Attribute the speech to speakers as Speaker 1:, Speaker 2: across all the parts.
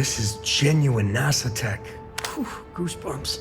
Speaker 1: this is genuine NASA tech. Whew, goosebumps.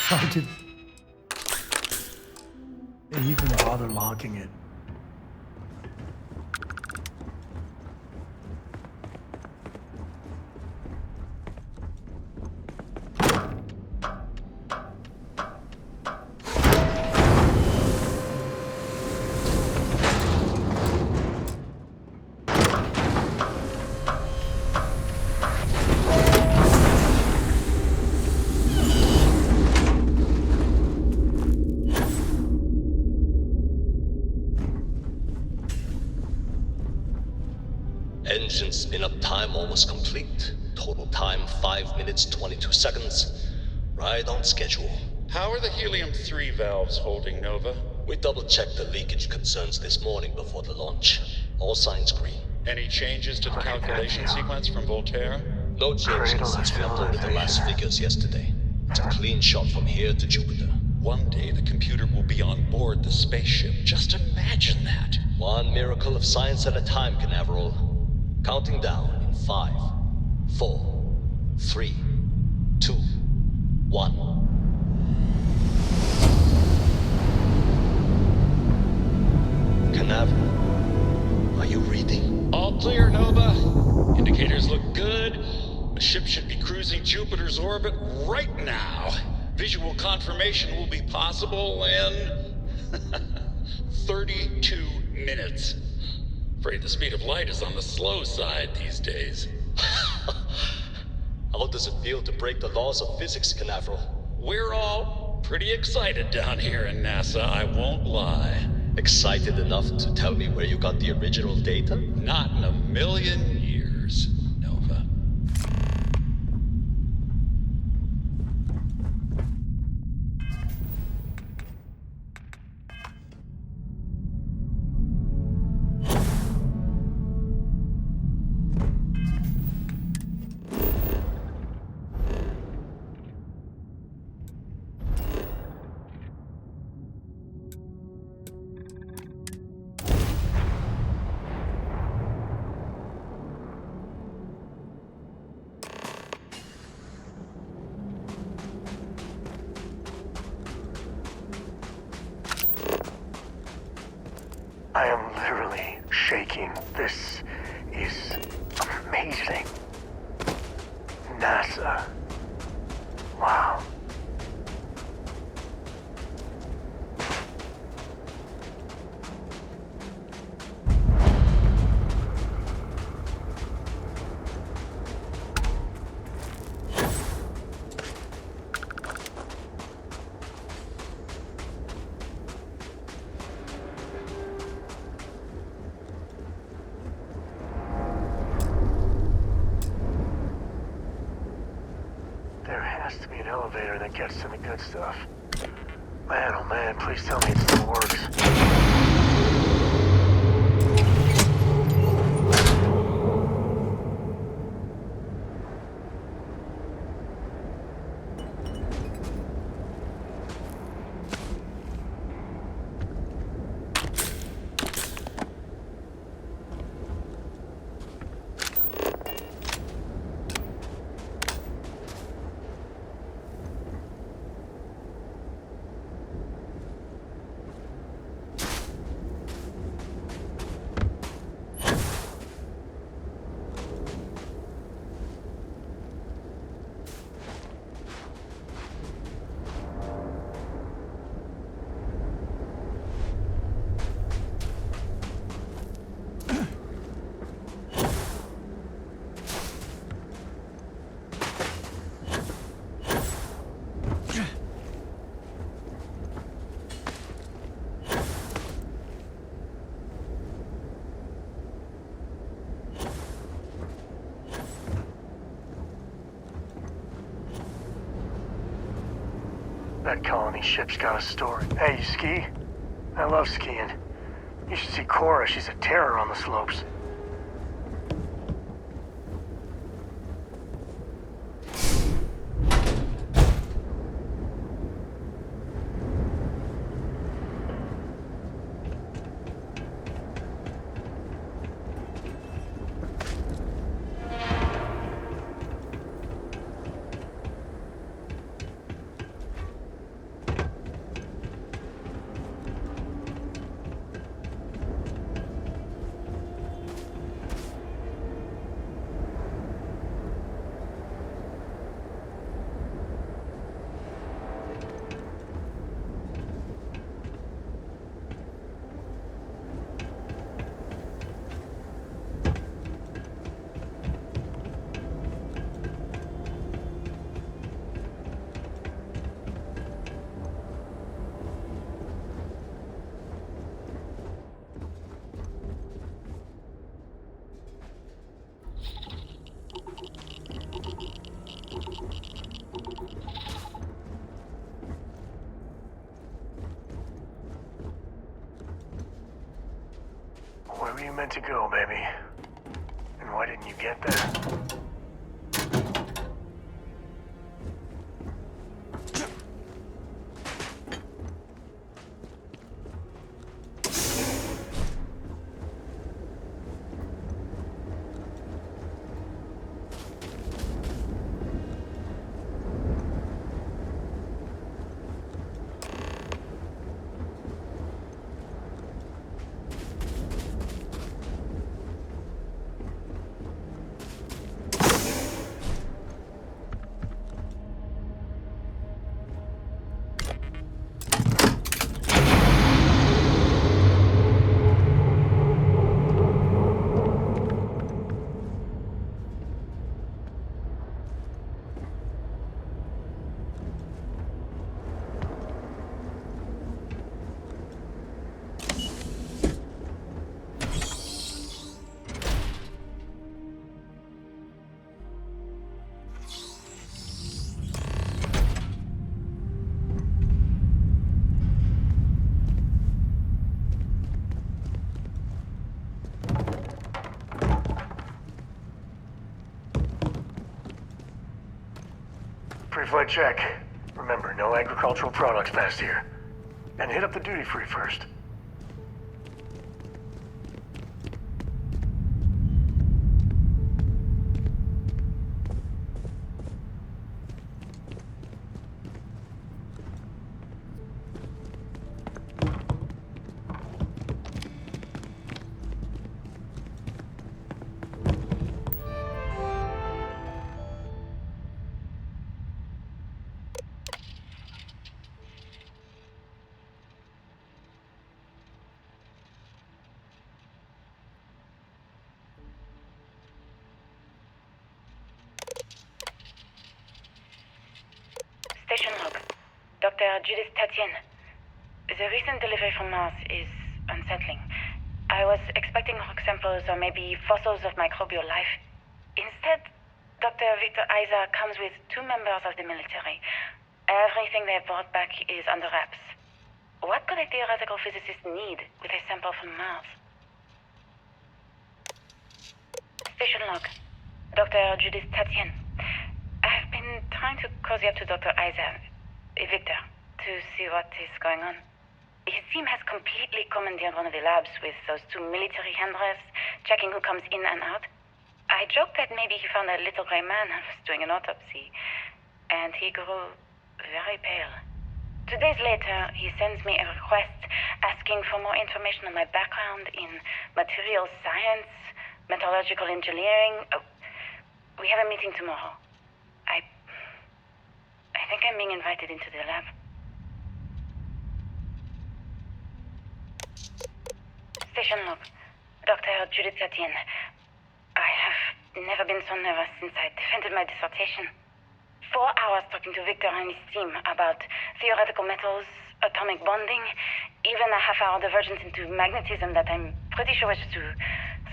Speaker 1: Why did they even bother locking it?
Speaker 2: Engine spin-up time almost complete. Total time 5 minutes 22 seconds. Right on schedule.
Speaker 3: How are the helium-3 valves holding, Nova?
Speaker 2: We double-checked the leakage concerns this morning before the launch. All signs green.
Speaker 3: Any changes to the calculation sequence from Voltaire?
Speaker 2: No changes since we uploaded the last figures yesterday. It's a clean shot from here to Jupiter.
Speaker 3: One day the computer will be on board the spaceship. Just imagine that.
Speaker 2: One miracle of science at a time, Canaveral. Counting down in 5, 4, 3, 2, 1. Canaveral, are you reading?
Speaker 3: All clear, Nova. Indicators look good. The ship should be cruising Jupiter's orbit right now. Visual confirmation will be possible in 32 minutes. Afraid the speed of light is on the slow side these days.
Speaker 2: How does it feel to break the laws of physics, Canaveral?
Speaker 3: We're all pretty excited down here in NASA, I won't lie.
Speaker 2: Excited enough to tell me where you got the original data?
Speaker 3: Not in a million years, Nova.
Speaker 1: I am literally shaking. This is amazing. NASA. Wow. There has to be an elevator that gets to the good stuff. Man, oh man, please tell me it still works. That colony ship's got a story. Hey, you ski? I love skiing. You should see Cora. She's a terror on the slopes. Where were you meant to go, baby? And why didn't you get there? Pre-flight check. Remember, no agricultural products past here. And hit up the duty-free first.
Speaker 4: Dr. Judith Tatien. The recent delivery from Mars is unsettling. I was expecting rock samples or maybe fossils of microbial life. Instead, Dr. Victor Isa comes with two members of the military. Everything they brought back is under wraps. What could a theoretical physicist need with a sample from Mars? Station log. Dr. Judith Tatien. I've been trying to cozy up to Dr. Isa, Victor, to see what is going on. His team has completely commandeered one of the labs with those two military handrails, checking who comes in and out. I joked that maybe he found a little gray man and was doing an autopsy, and he grew very pale. 2 days later, he sends me a request asking for more information on my background in materials science, metallurgical engineering. Oh, we have a meeting tomorrow. I think I'm being invited into the lab. Station log. Dr. Judith Tatien. I have never been so nervous since I defended my dissertation. 4 hours talking to Victor and his team about theoretical metals, atomic bonding, even a half-hour divergence into magnetism that I'm pretty sure was just to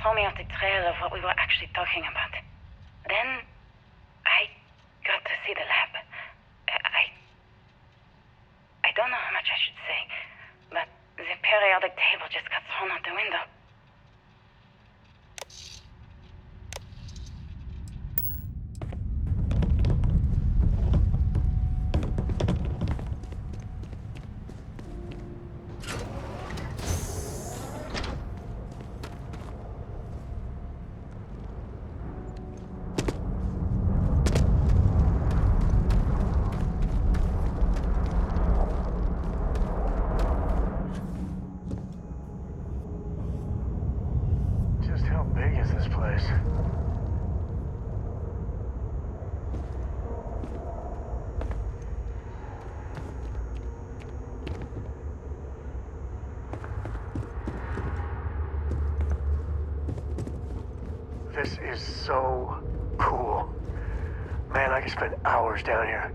Speaker 4: throw me off the trail of what we were actually talking about. Then, I got to see the lab. I don't know how much I should say, but the periodic table just got thrown out the window.
Speaker 1: Just how big is this place? This is so cool. Man, I could spend hours down here.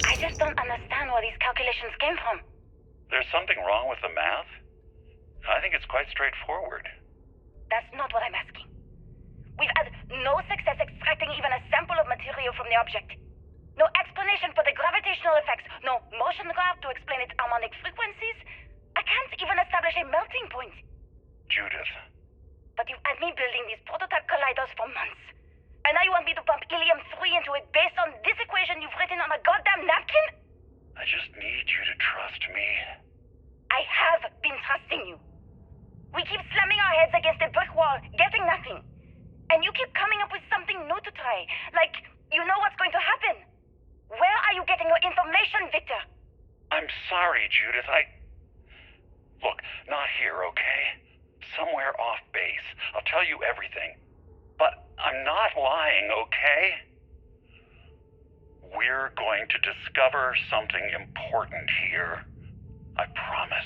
Speaker 4: I just don't understand where these calculations came from.
Speaker 3: They're
Speaker 5: something wrong with the math? I think it's quite straightforward.
Speaker 4: That's not what I'm asking. We've had no success extracting even a sample of material from the object. No explanation for the gravitational effects, no motion graph to explain its harmonic frequencies. I can't even establish a melting point.
Speaker 5: Judith.
Speaker 4: But you've had me building these prototype colliders for months. And now you want me to pump helium-3 into it based on this equation you've written on a goddamn napkin?
Speaker 5: I just need you to trust me.
Speaker 4: I have been trusting you. We keep slamming our heads against a brick wall, getting nothing. And you keep coming up with something new to try. Like, you know what's going to happen. Where are you getting your information, Victor?
Speaker 5: I'm sorry, Judith. Look, not here, okay? Somewhere off base. I'll tell you everything. But I'm not lying, okay? We're going to discover something important here. I promise.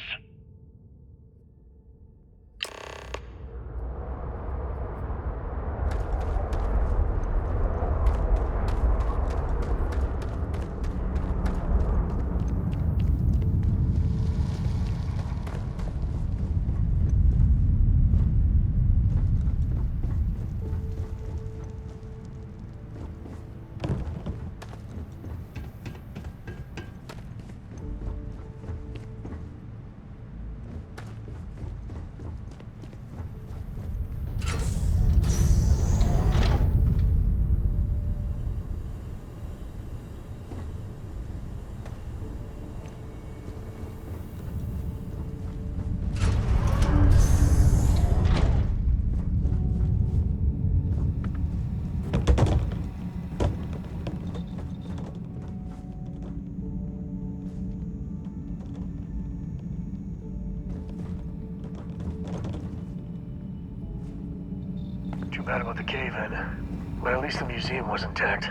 Speaker 1: Too bad about the cave-in. But at least the museum was intact.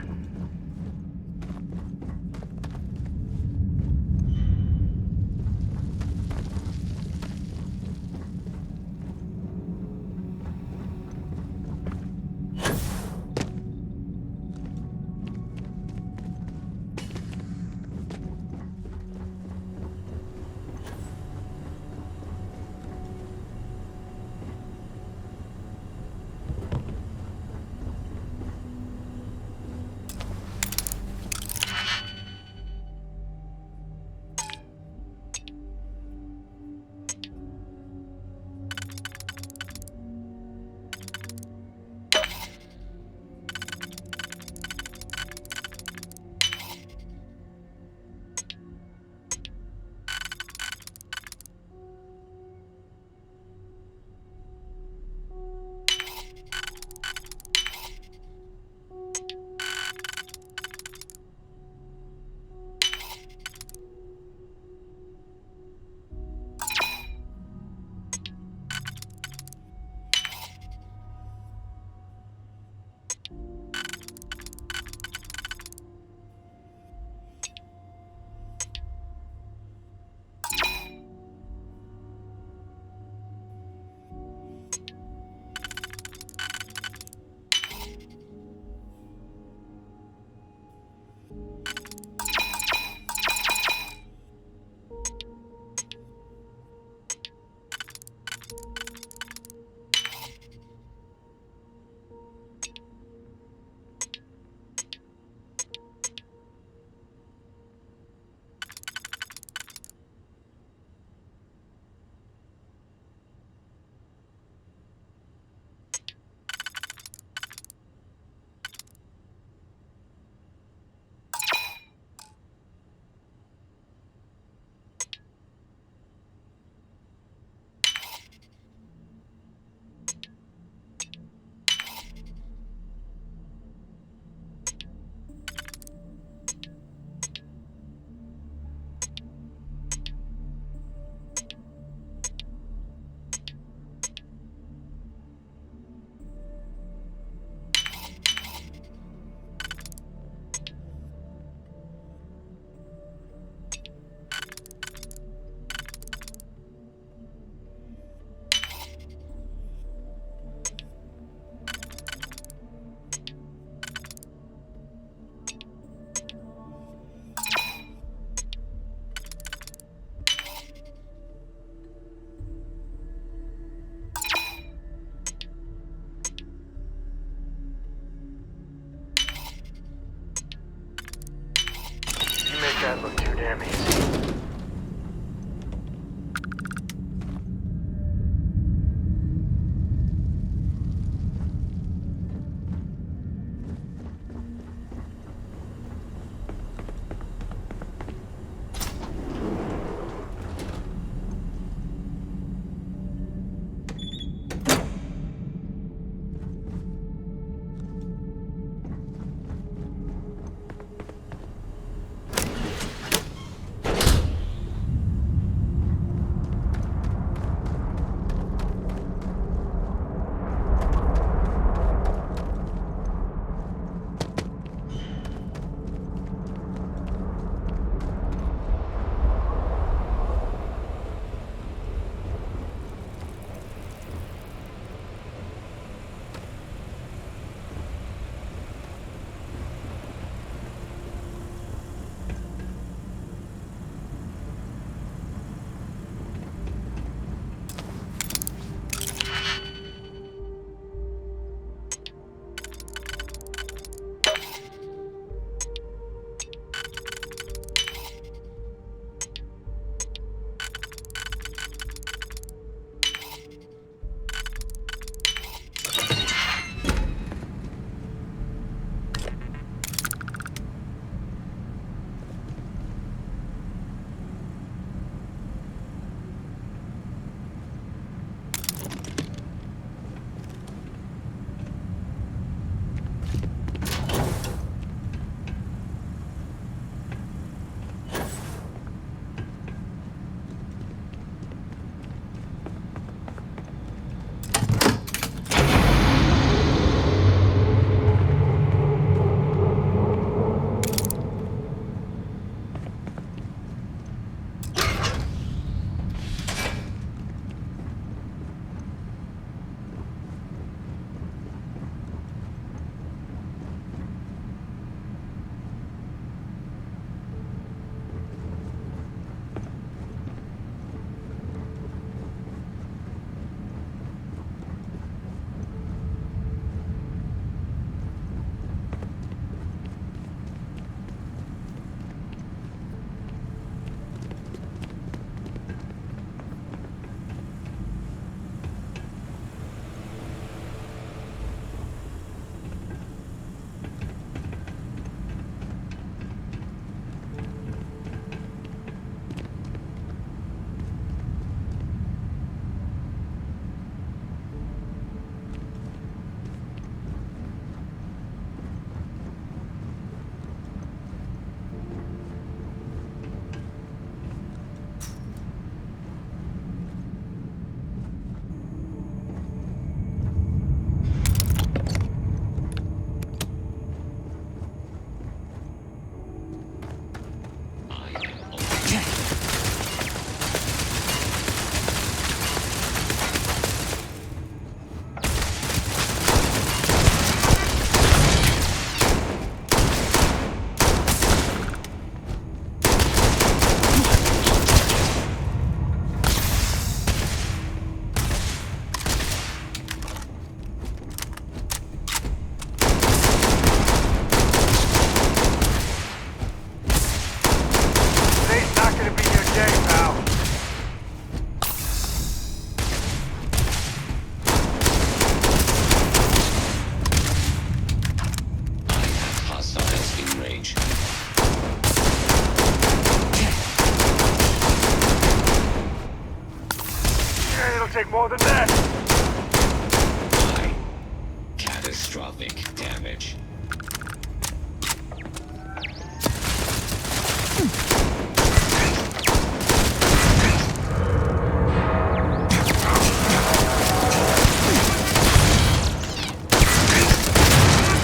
Speaker 6: microscopic damage.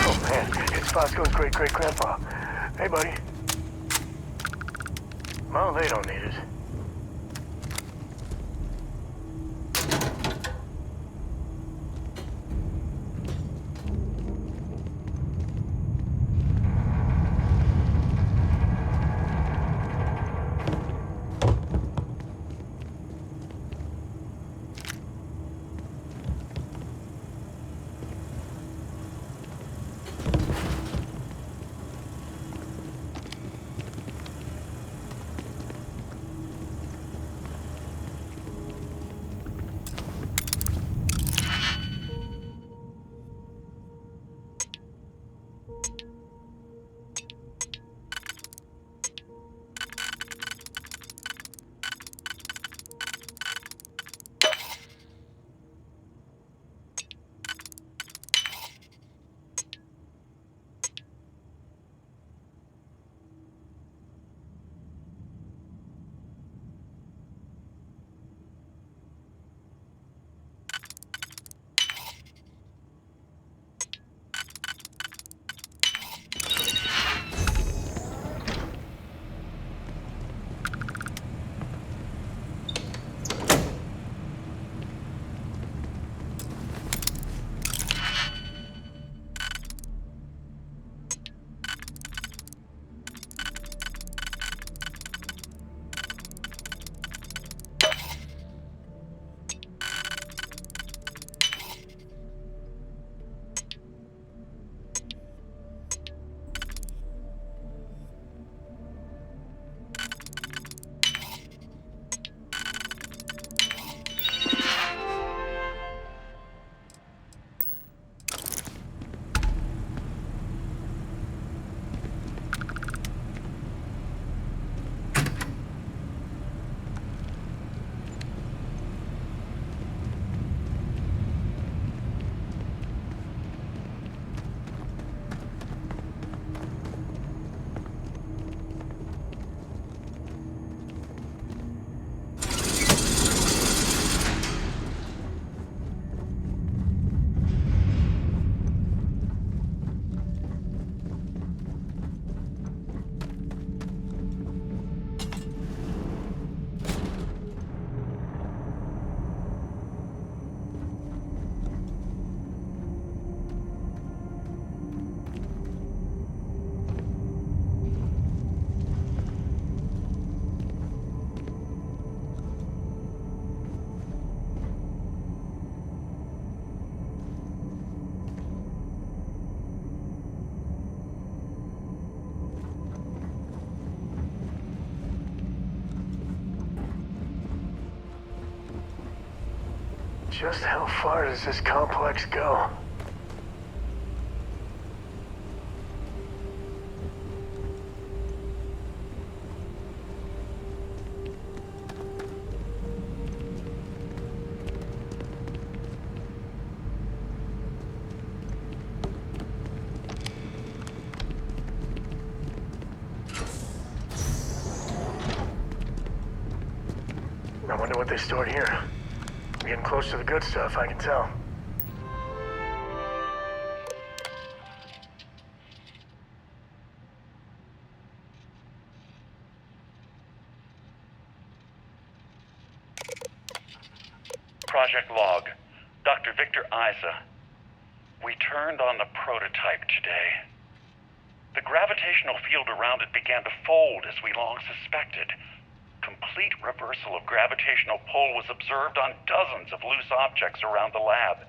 Speaker 1: Oh man, it's Fosco's great-great-grandpa. Hey, buddy. Well, they don't need it. Just how far does this complex go? I wonder what they stored here. We're getting close to the good stuff, I can tell.
Speaker 5: Project Log. Dr. Victor Isa. We turned on the prototype today. The gravitational field around it began to fold as we long suspected. Complete reversal of gravitational pull was observed on dozens of loose objects around the lab.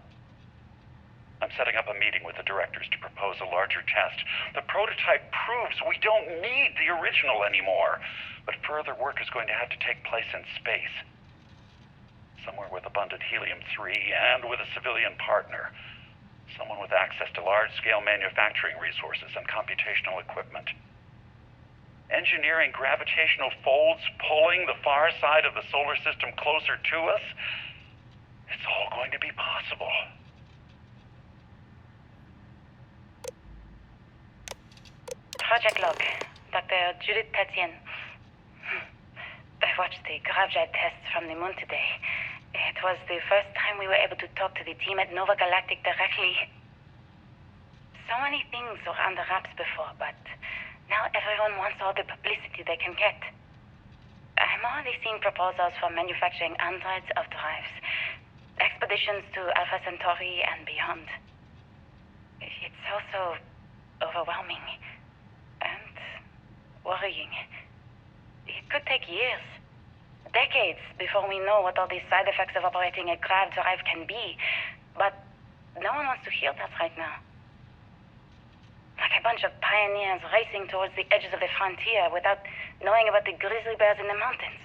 Speaker 5: I'm setting up a meeting with the directors to propose a larger test. The prototype proves we don't need the original anymore, but further work is going to have to take place in space. Somewhere with abundant helium-3 and with a civilian partner. Someone with access to large-scale manufacturing resources and computational equipment. Engineering gravitational folds pulling the far side of the solar system closer to us, it's all going to be possible.
Speaker 4: Project log. Dr. Judith Tatien. I watched the gravjet tests from the moon today. It was the first time we were able to talk to the team at Nova Galactic directly. So many things were under wraps before, but now everyone wants all the publicity they can get. I'm already seeing proposals for manufacturing androids of drives, expeditions to Alpha Centauri and beyond. It's also overwhelming and worrying. It could take years, decades, before we know what all the side effects of operating a grav drive can be, but no one wants to hear that right now. Like a bunch of pioneers racing towards the edges of the frontier without knowing about the grizzly bears in the mountains.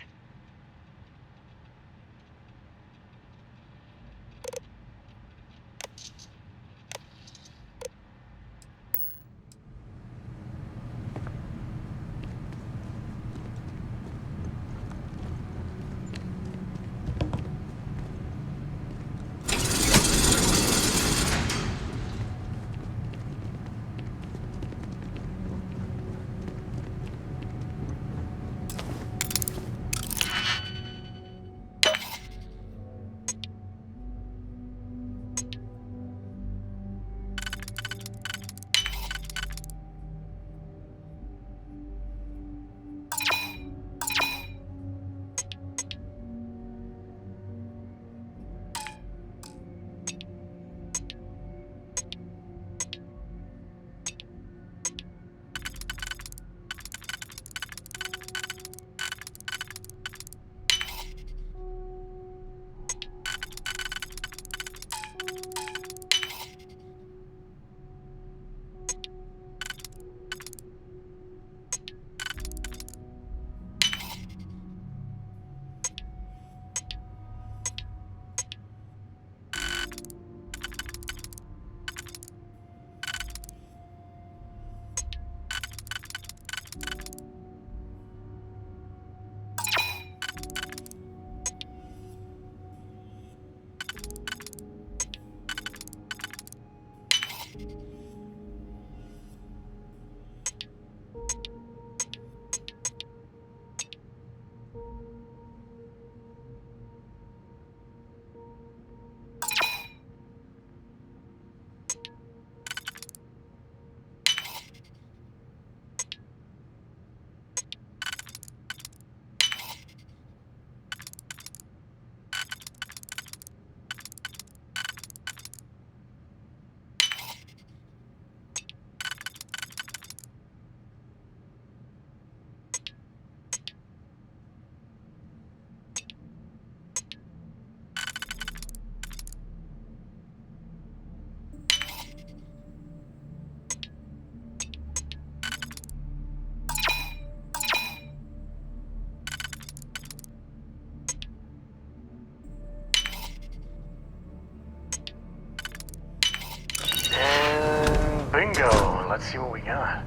Speaker 1: And bingo. Let's see what we got.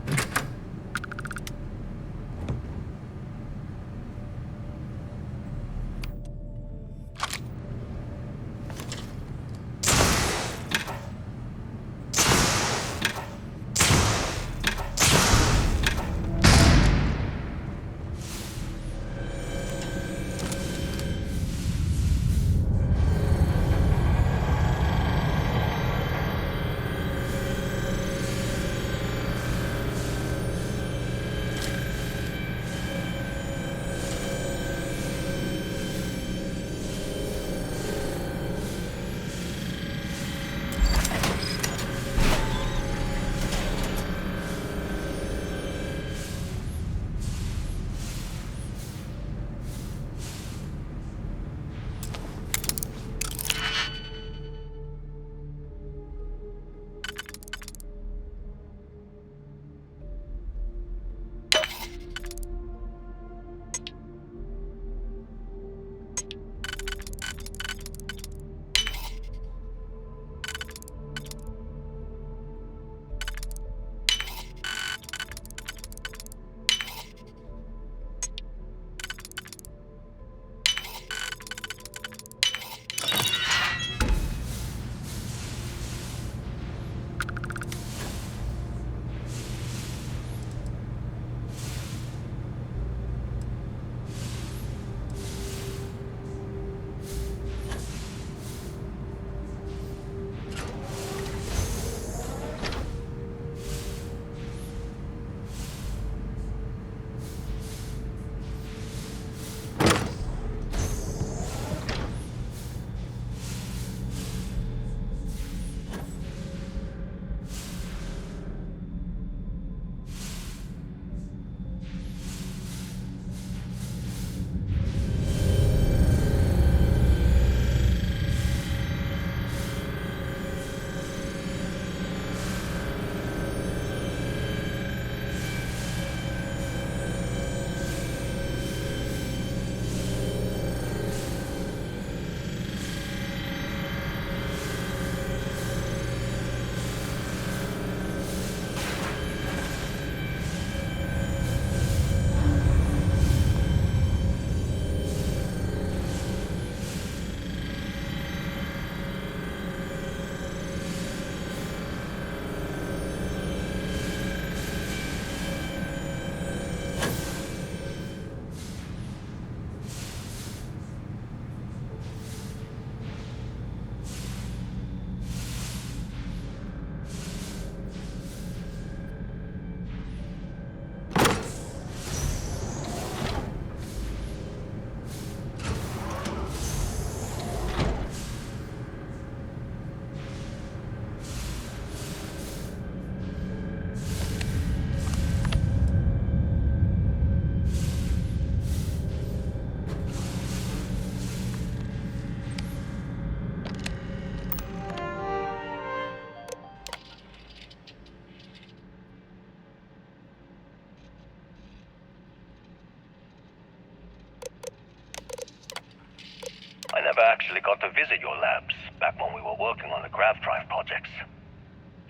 Speaker 6: actually got to visit your labs back when we were working on the grav drive projects.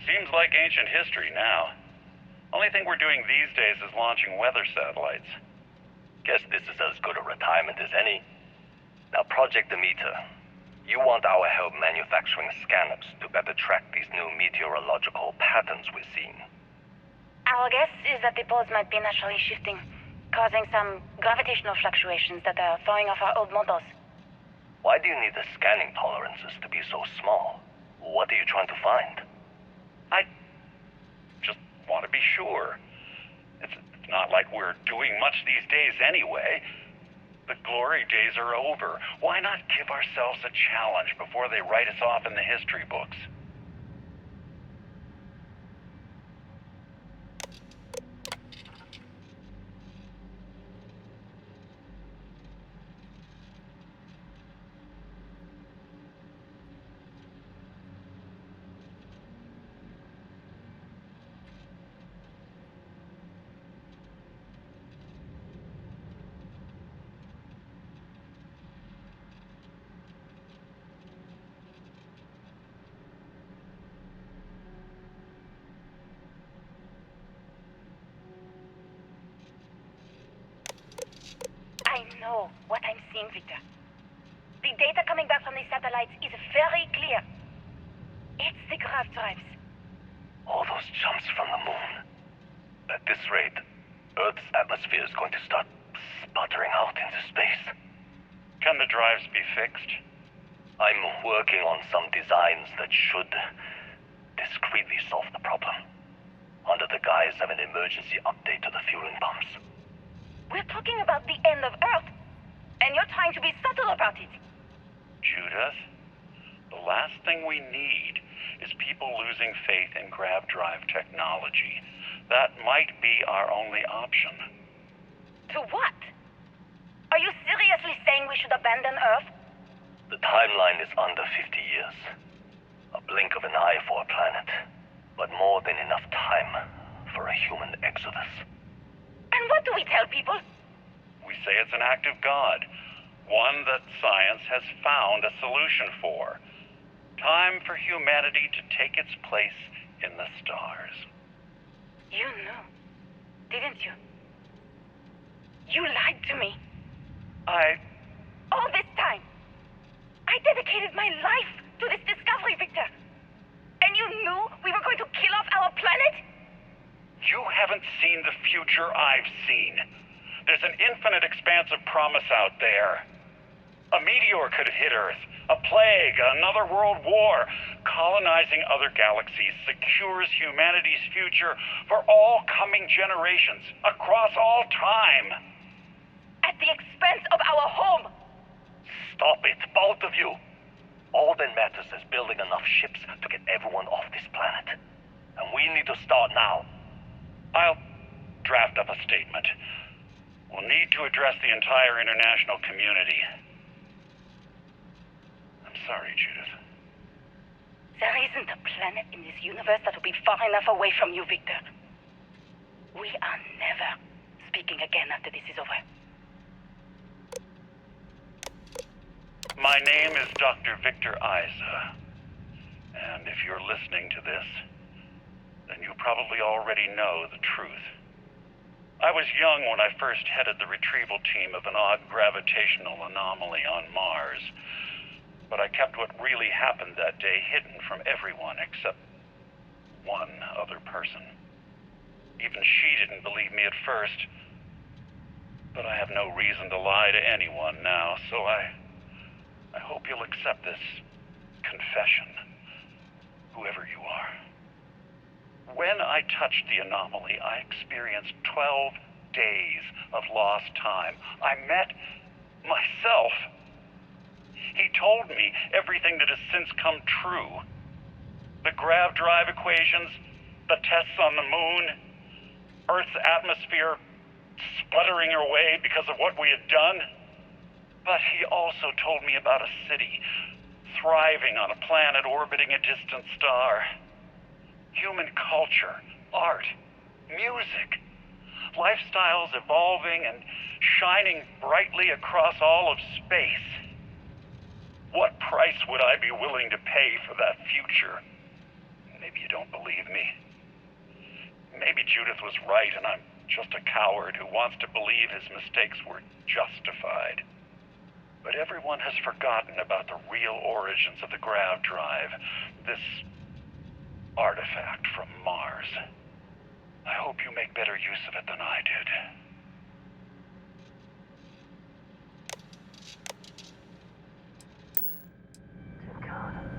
Speaker 5: Seems like ancient history now. Only thing we're doing these days is launching weather satellites.
Speaker 6: Guess this is as good a retirement as any. Now, Project Demeter, you want our help manufacturing scanners to better track these new meteorological patterns we're seeing.
Speaker 4: Our guess is that the poles might be naturally shifting, causing some gravitational fluctuations that are throwing off our old models.
Speaker 6: Why do you need the scanning tolerances to be so small? What are you trying to find?
Speaker 5: I just want to be sure. It's not like we're doing much these days anyway. The glory days are over. Why not give ourselves a challenge before they write us off in the history books?
Speaker 4: I know what I'm seeing, Victor. The data coming back from the satellites is very clear. It's the grav drives.
Speaker 6: All those jumps from the moon. At this rate, Earth's atmosphere is going to start sputtering out into space.
Speaker 5: Can the drives be fixed?
Speaker 6: I'm working on some designs that should discreetly solve the problem, under the guise of an emergency update to the fueling pumps.
Speaker 4: We're talking about the end of Earth, and you're trying to be subtle about it.
Speaker 5: Judith, the last thing we need is people losing faith in grav drive technology. That might be our only option.
Speaker 4: To what? Are you seriously saying we should abandon Earth?
Speaker 6: The timeline is under 50 years. A blink of an eye for a planet, but more than enough time for a human exodus.
Speaker 4: And what do we tell people?
Speaker 5: We say it's an act of God, one that science has found a solution for. Time for humanity to take its place in the stars.
Speaker 4: You knew, didn't you? You lied to me. All this time, I dedicated my life to this discovery, Victor. And you knew we were going to kill off our planet?
Speaker 5: You haven't seen the future I've seen. There's an infinite expanse of promise out there. A meteor could have hit Earth. A plague, another world war. Colonizing other galaxies secures humanity's future for all coming generations, across all time.
Speaker 4: At the expense of our home.
Speaker 6: Stop it, both of you. All that matters is building enough ships to get everyone off this planet. And we need to start now.
Speaker 5: I'll draft up a statement. We'll need to address the entire international community. I'm sorry, Judith.
Speaker 4: There isn't a planet in this universe that will be far enough away from you, Victor. We are never speaking again after this is over.
Speaker 5: My name is Dr. Victor Isa. And if you're listening to this, then you probably already know the truth. I was young when I first headed the retrieval team of an odd gravitational anomaly on Mars. But I kept what really happened that day hidden from everyone except one other person. Even she didn't believe me at first. But I have no reason to lie to anyone now, so I hope you'll accept this confession, whoever you are. When I touched the anomaly, I experienced 12 days of lost time. I met myself. He told me everything that has since come true. The grav drive equations, the tests on the moon, Earth's atmosphere sputtering away because of what we had done. But he also told me about a city thriving on a planet orbiting a distant star. Human culture, art, music, lifestyles evolving and shining brightly across all of space. What price would I be willing to pay for that future? Maybe you don't believe me. Maybe Judith was right and I'm just a coward who wants to believe his mistakes were justified. But everyone has forgotten about the real origins of the grav drive, this artifact from Mars. I hope you make better use of it than I did.
Speaker 1: Dear God.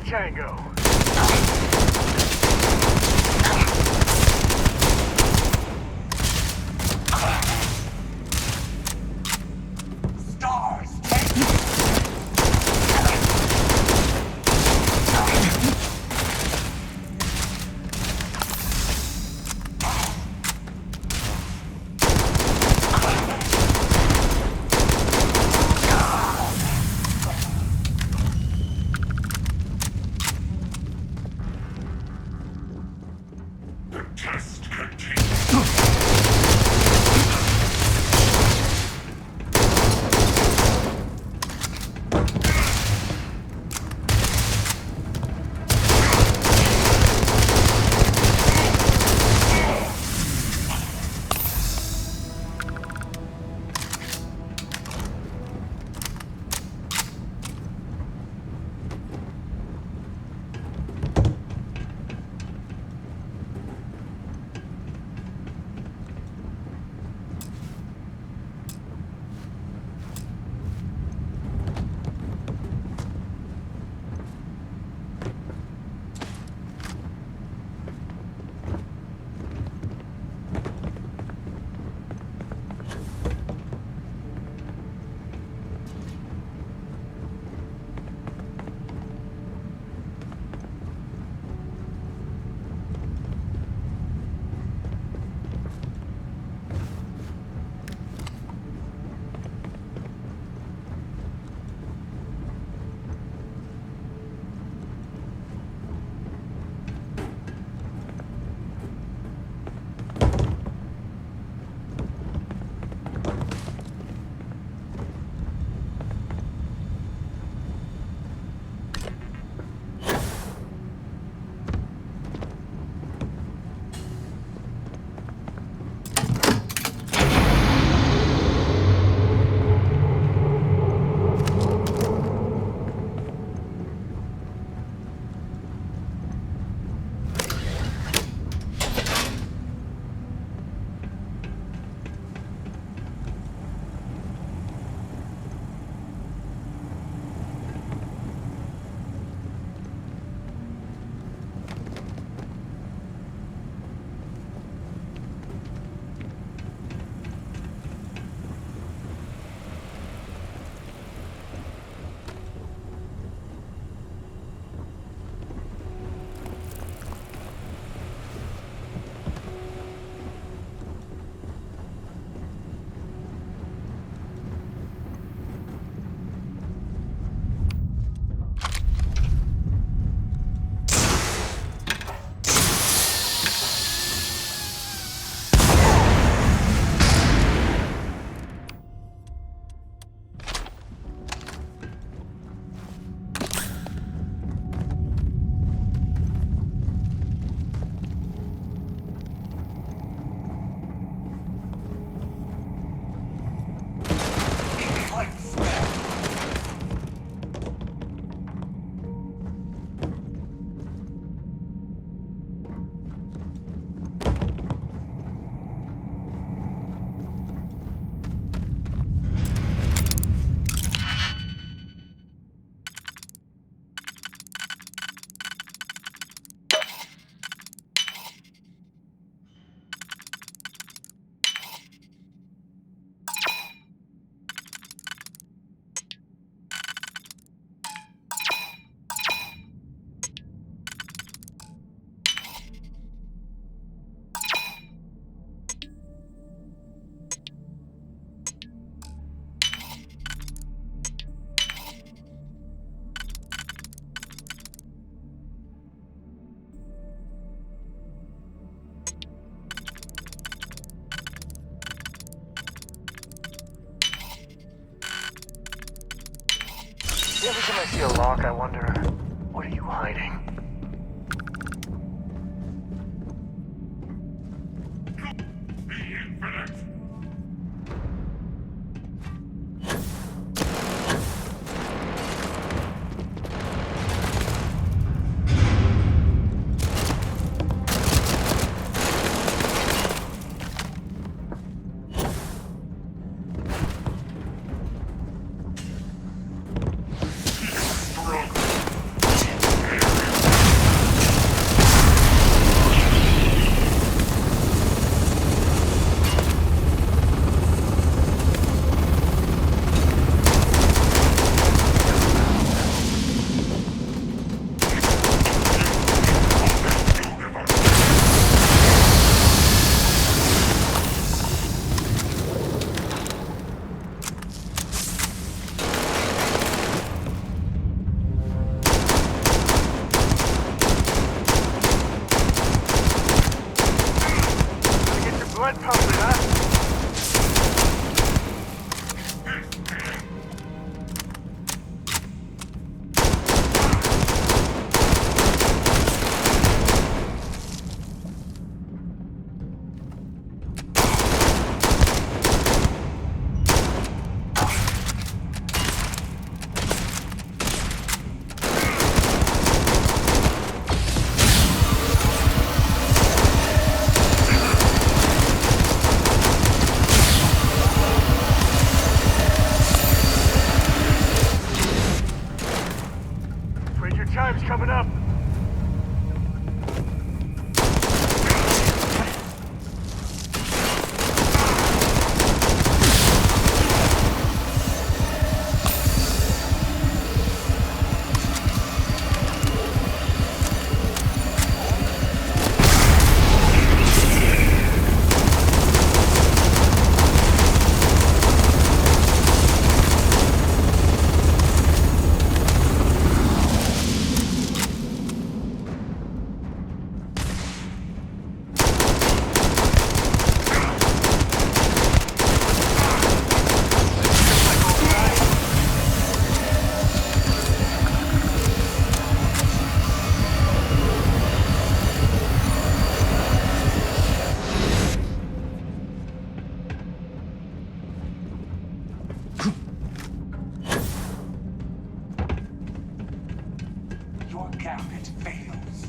Speaker 1: Tango. Every time I see a lock, I wonder, what are you hiding? blood pumping, huh? Afraid your time's coming up.
Speaker 7: Your gambit fails.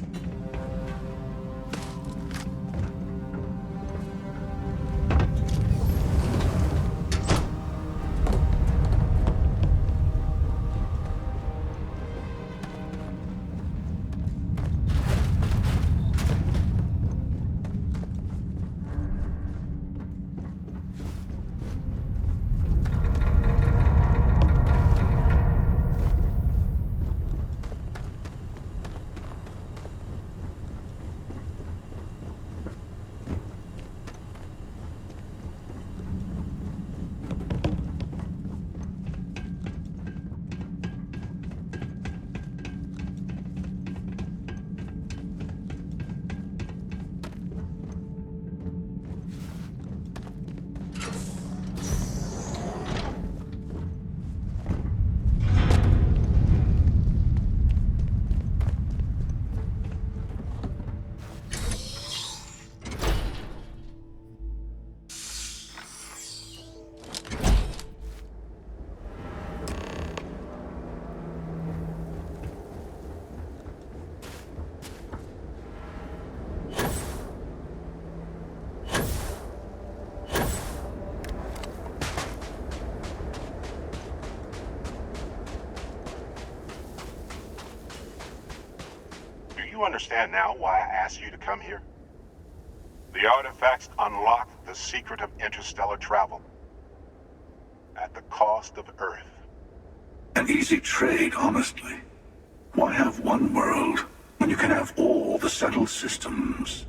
Speaker 8: Do you understand now why I asked you to come here? The artifacts unlock the secret of interstellar travel. At the cost of Earth.
Speaker 7: An easy trade, honestly. Why have one world when you can have all the settled systems?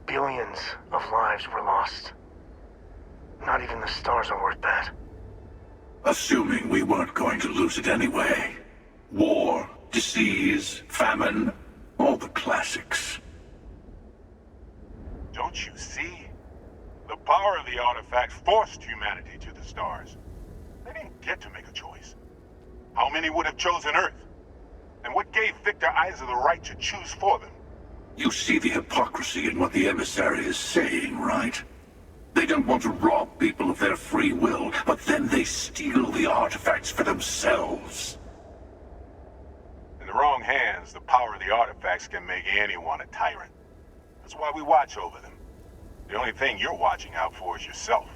Speaker 1: Billions of lives were lost. Not even the stars are worth that.
Speaker 7: Assuming we weren't going to lose it anyway. War, disease, famine, all the classics.
Speaker 8: Don't you see? The power of the artifacts forced humanity to the stars. They didn't get to make a choice. How many would have chosen Earth? And what gave Victor Isa the right to choose for them?
Speaker 7: You see the hypocrisy in what the emissary is saying, right? They don't want to rob people of their free will, but then they steal the artifacts for themselves.
Speaker 8: In the wrong hands, the power of the artifacts can make anyone a tyrant. That's why we watch over them. The only thing you're watching out for is yourself.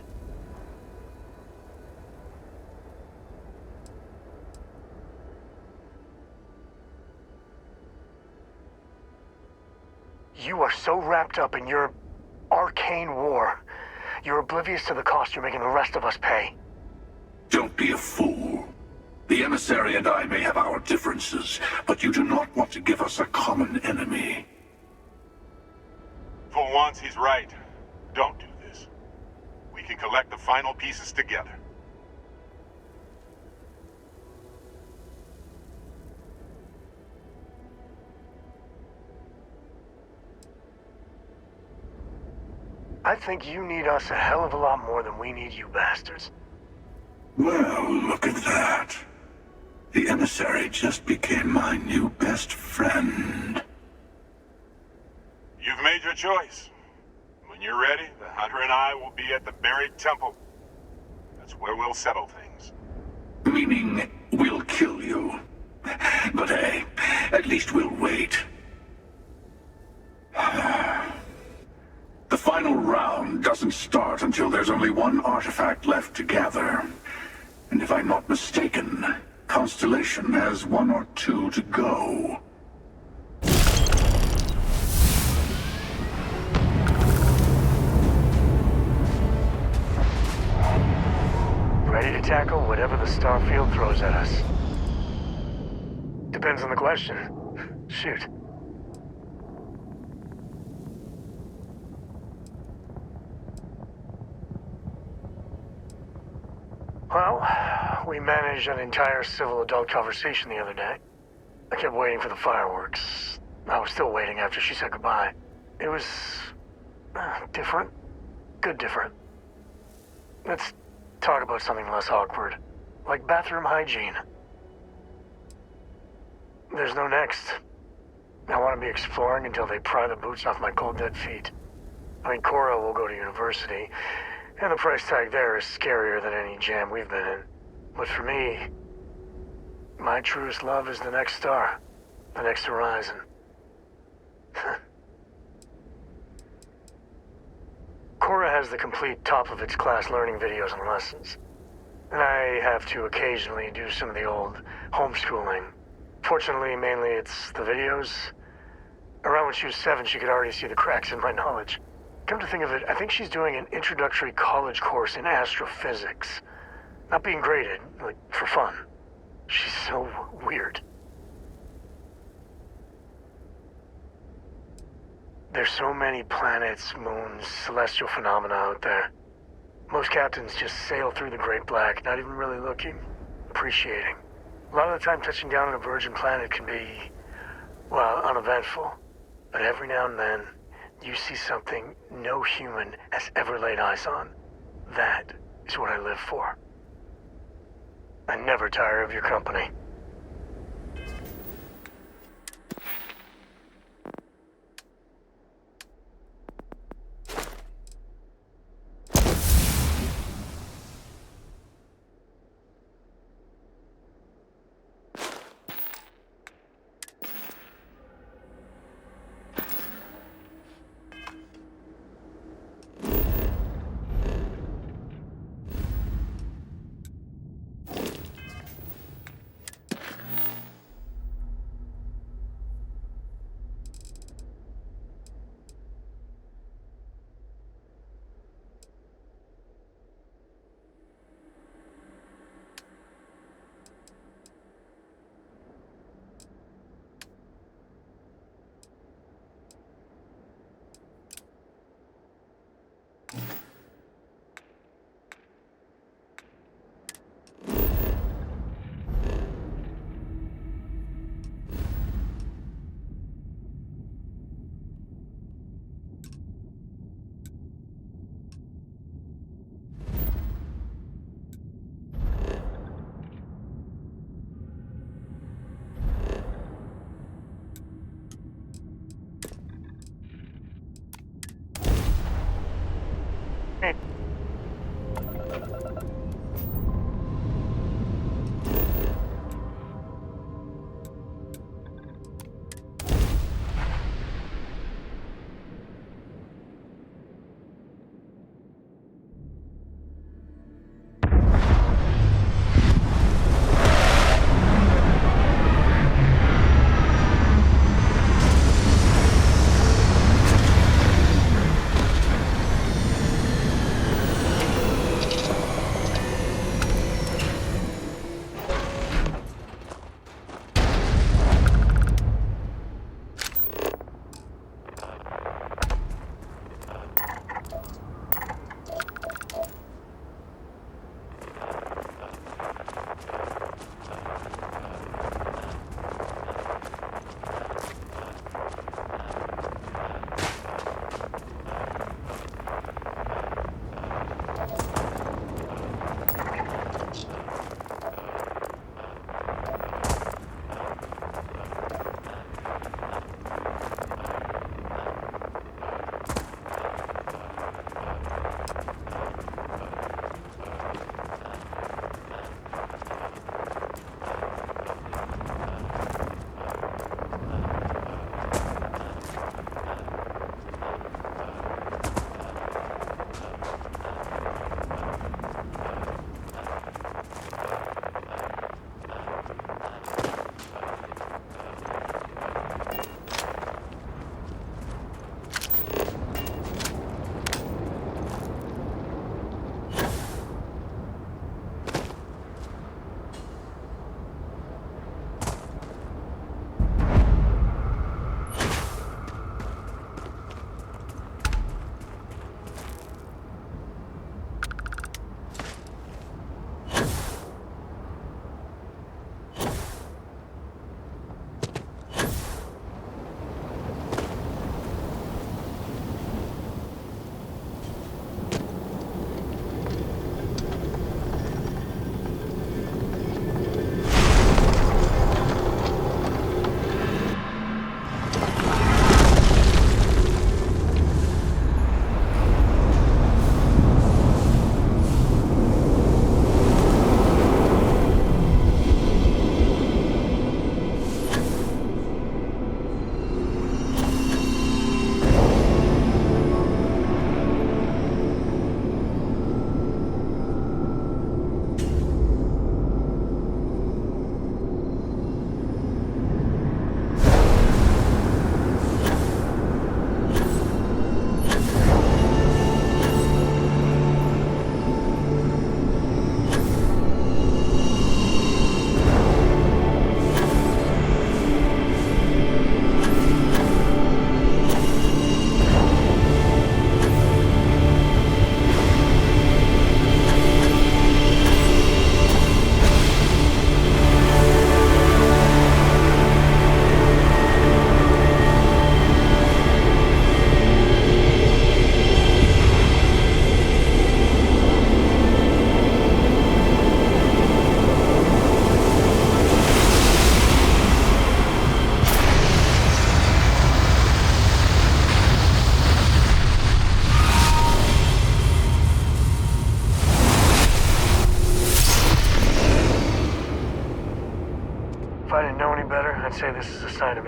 Speaker 1: You are so wrapped up in your arcane war. You're oblivious to the cost you're making the rest of us pay.
Speaker 7: Don't be a fool. The emissary and I may have our differences, but you do not want to give us a common enemy.
Speaker 8: For once, he's right. Don't do this. We can collect the final pieces together.
Speaker 1: I think you need us a hell of a lot more than we need you bastards.
Speaker 7: Well, look at that. The emissary just became my new best friend.
Speaker 8: You've made your choice. When you're ready, the Hunter and I will be at the buried temple. That's where we'll settle things.
Speaker 7: Meaning, we'll kill you. But hey, at least we'll wait. The final round doesn't start until there's only one artifact left to gather. And if I'm not mistaken, Constellation has one or two to go.
Speaker 1: Ready to tackle whatever the Starfield throws at us. Depends on the question. Shoot. Well, we managed an entire civil adult conversation the other day. I kept waiting for the fireworks. I was still waiting after she said goodbye. It was... different. Good different. Let's talk about something less awkward. Like bathroom hygiene. There's no next. I want to be exploring until they pry the boots off my cold dead feet. I mean, Cora will go to university, and the price tag there is scarier than any jam we've been in. But for me, my truest love is the next star, the next horizon. Cora has the complete top-of-its-class learning videos and lessons. And I have to occasionally do some of the old homeschooling. Fortunately, mainly it's the videos. Around when she was 7, she could already see the cracks in my knowledge. Come to think of it, I think she's doing an introductory college course in astrophysics. Not being graded, like, for fun. She's so weird. There's so many planets, moons, celestial phenomena out there. Most captains just sail through the Great Black, not even really looking, appreciating. A lot of the time touching down on a virgin planet can be, well, uneventful. But every now and then, you see something no human has ever laid eyes on. That is what I live for. I never tire of your company.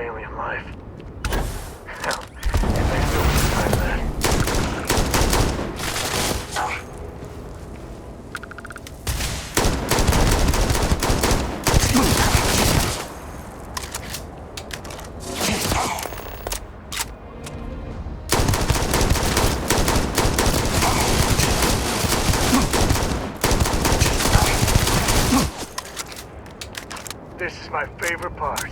Speaker 1: alien life. Hell, if they still survive that. This is my favorite part.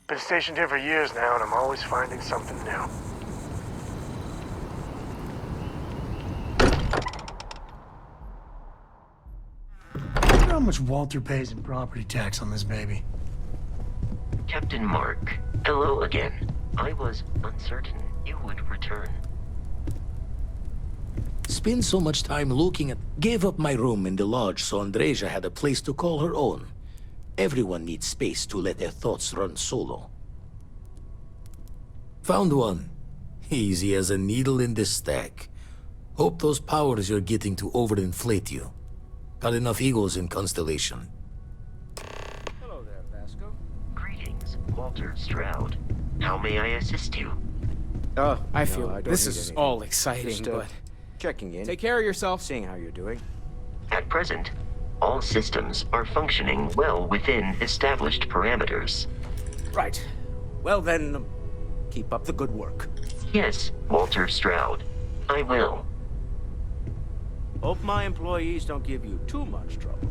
Speaker 1: Been stationed here for years now, and I'm always finding something new. I wonder how much Walter pays in property tax on this baby.
Speaker 9: Captain Mark, hello again. I was uncertain you would return. Spend so much time looking at... Gave up my room in the lodge so Andreja had a place to call her own. Everyone needs space to let their thoughts run solo. Found one. Easy as a needle in the stack. Hope those powers you're getting to overinflate you. Got enough egos in Constellation.
Speaker 10: Hello there, Vasco.
Speaker 9: Greetings, Walter Stroud. How may I assist you?
Speaker 10: I feel this is all exciting,
Speaker 11: Just,
Speaker 10: but
Speaker 11: checking in.
Speaker 10: take care of yourself.
Speaker 11: Seeing how you're doing.
Speaker 9: At present, all systems are functioning well within established parameters.
Speaker 11: Right. Well then, keep up the good work.
Speaker 9: Yes, Walter Stroud. I will.
Speaker 11: Hope my employees don't give you too much trouble.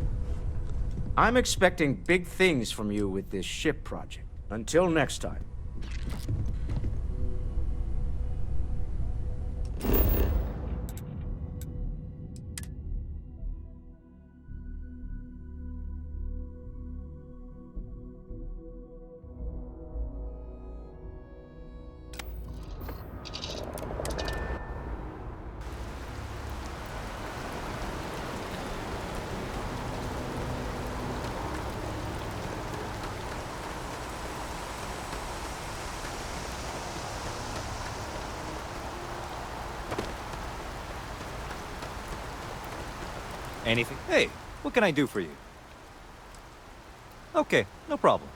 Speaker 11: I'm expecting big things from you with this ship project. Until next time.
Speaker 12: Anything? Hey, what can I do for you? Okay, no problem.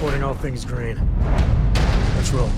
Speaker 1: Reporting all things green. Let's roll.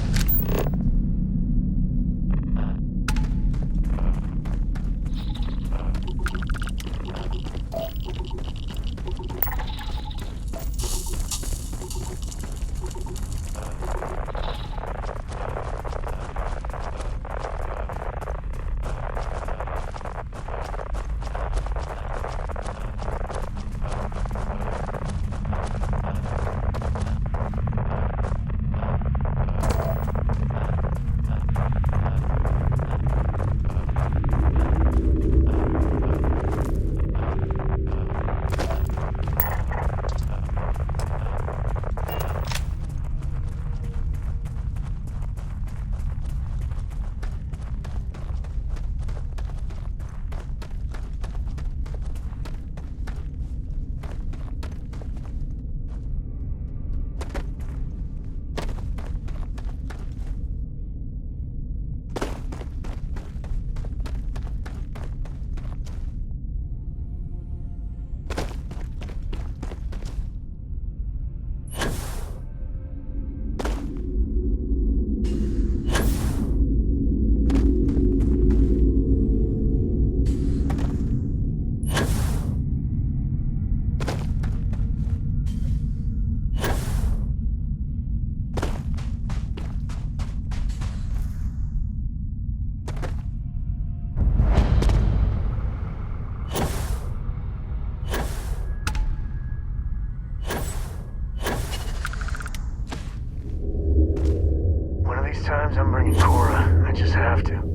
Speaker 1: Times I'm bringing Cora. I just have to.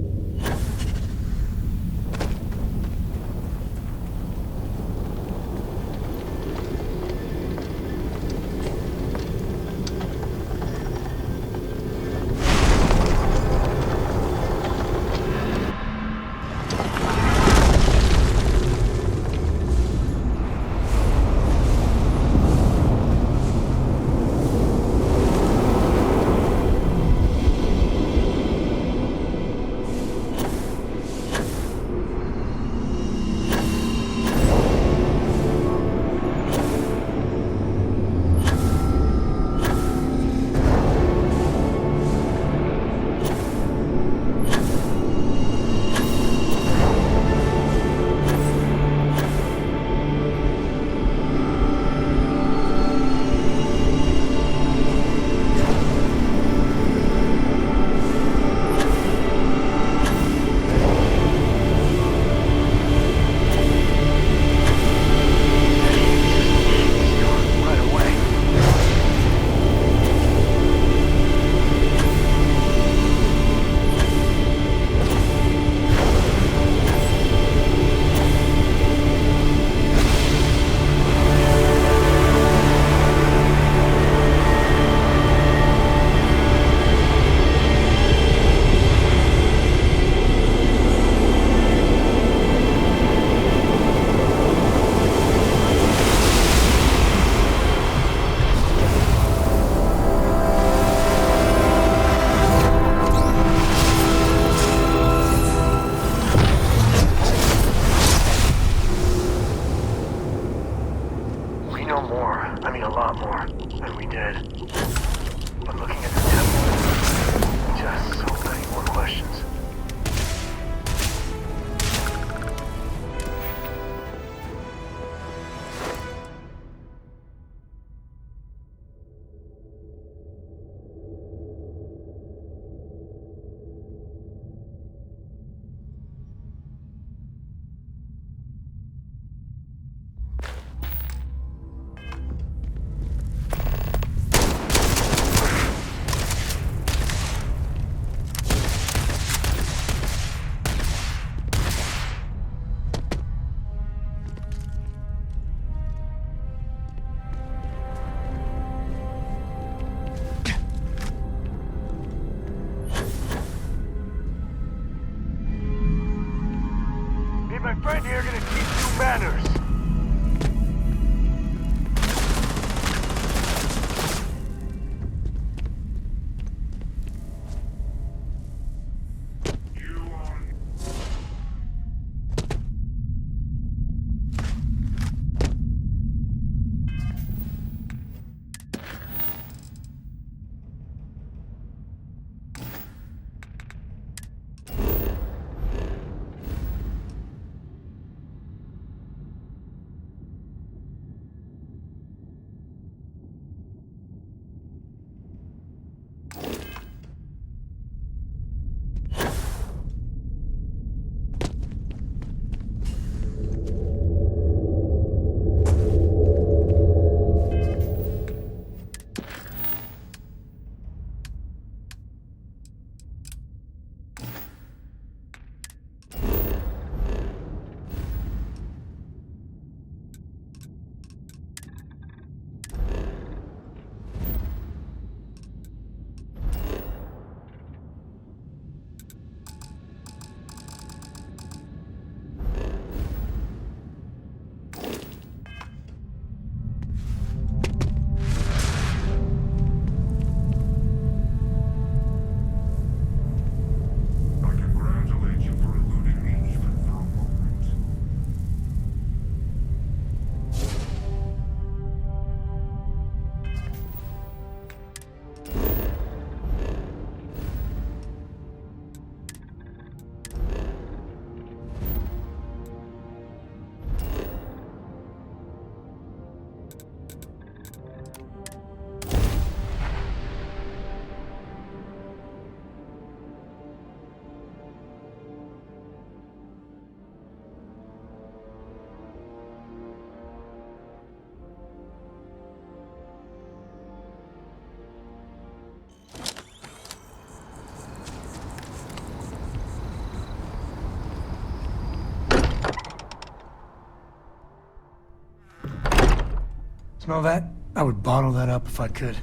Speaker 13: Smell that? I would bottle that up if I could.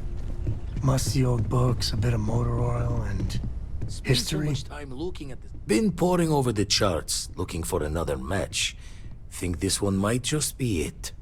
Speaker 13: Musty old books, a bit of motor oil, and history.
Speaker 9: So much time looking at this. Been poring over the charts, looking for another match. Think this one might just be it.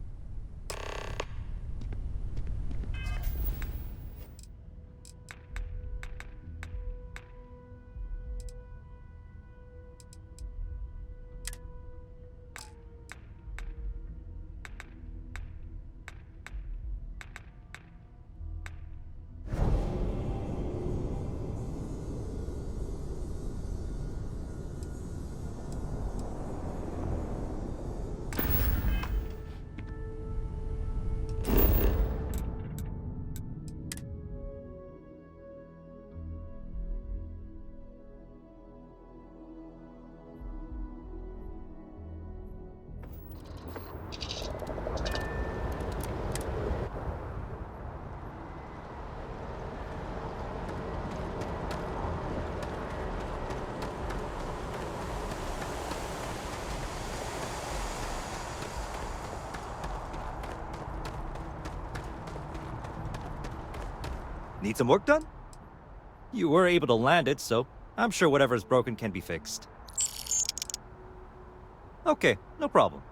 Speaker 12: Need some work done? You were able to land it, so I'm sure whatever's broken can be fixed. Okay, no problem.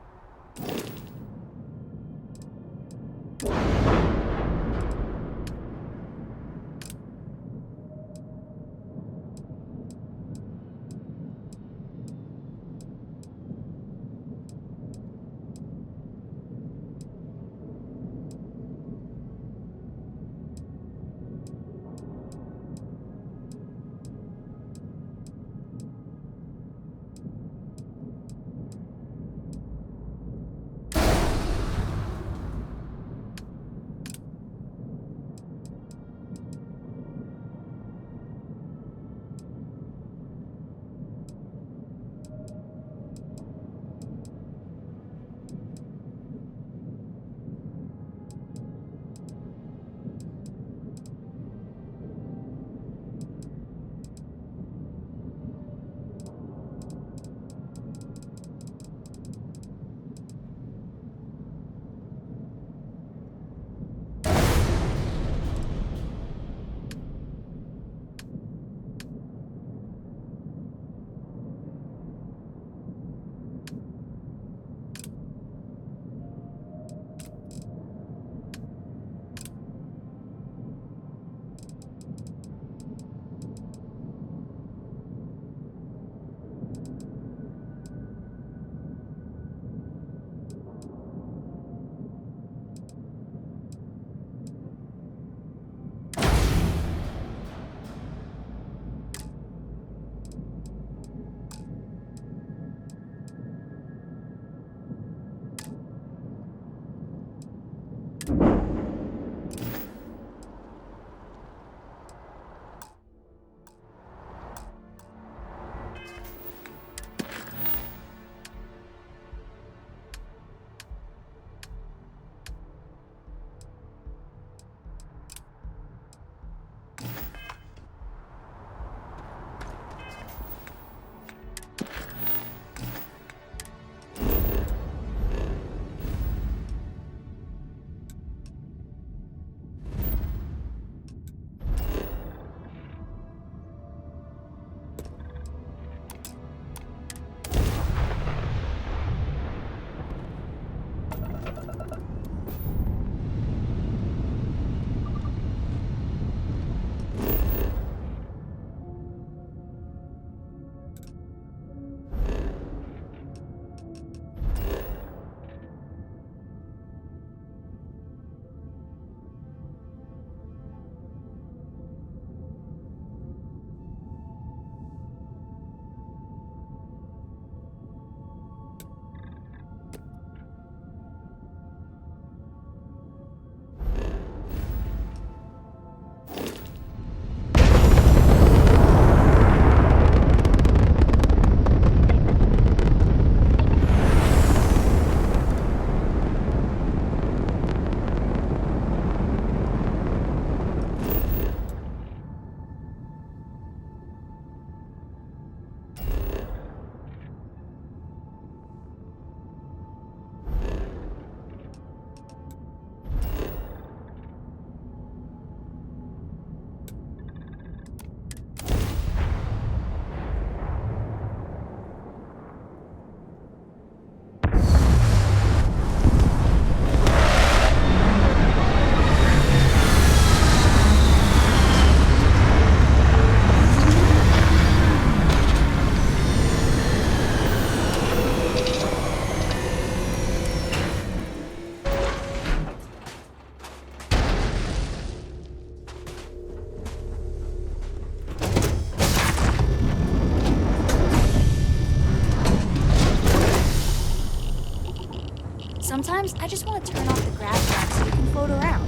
Speaker 14: Sometimes I just want to turn off the grav trap so we can float around.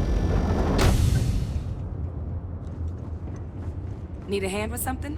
Speaker 15: Need a hand with something?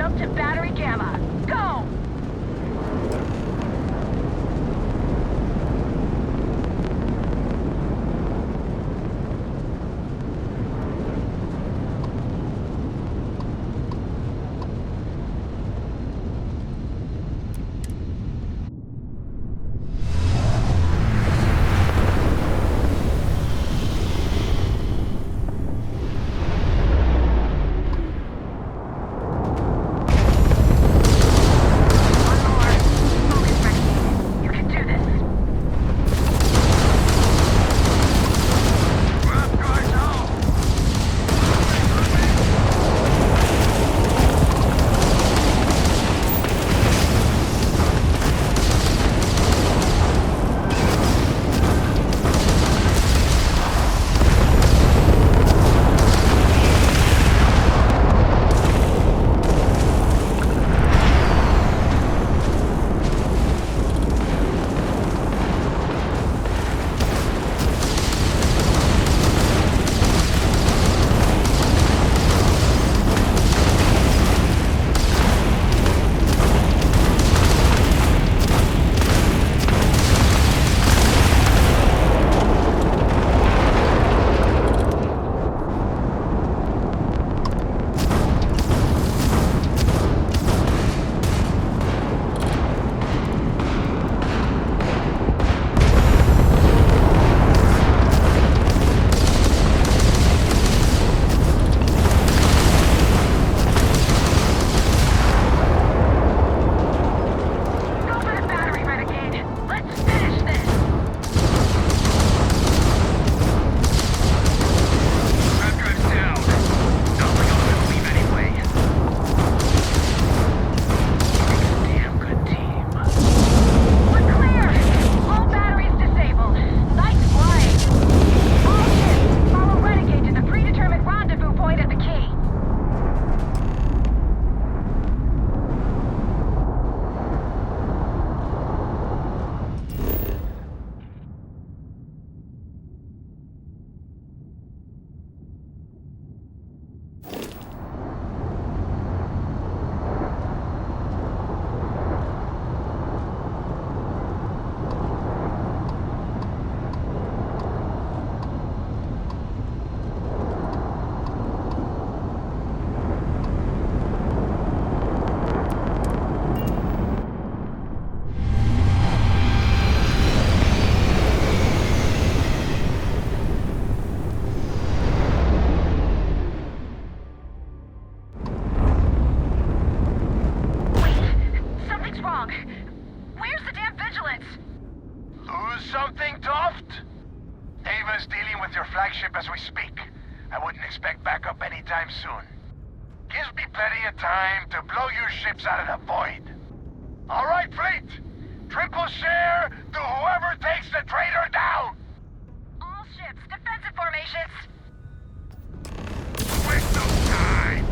Speaker 15: jump to Battery Gamma. Go!
Speaker 16: Something, Toft? Ava's dealing with your flagship as we speak. I wouldn't expect backup anytime soon. Gives me plenty of time to blow your ships out of the void. All right, fleet. Triple share to whoever takes the traitor down.
Speaker 15: All ships, defensive formations.
Speaker 16: Waste no time.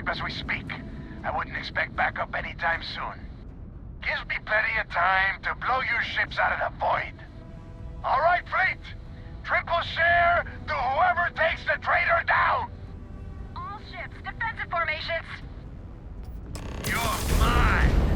Speaker 16: ship as we speak. I wouldn't expect backup anytime soon. Gives me plenty of time to blow your ships out of the void. All right, fleet. Triple share to whoever takes the traitor down.
Speaker 15: All ships, defensive formations.
Speaker 16: You're mine.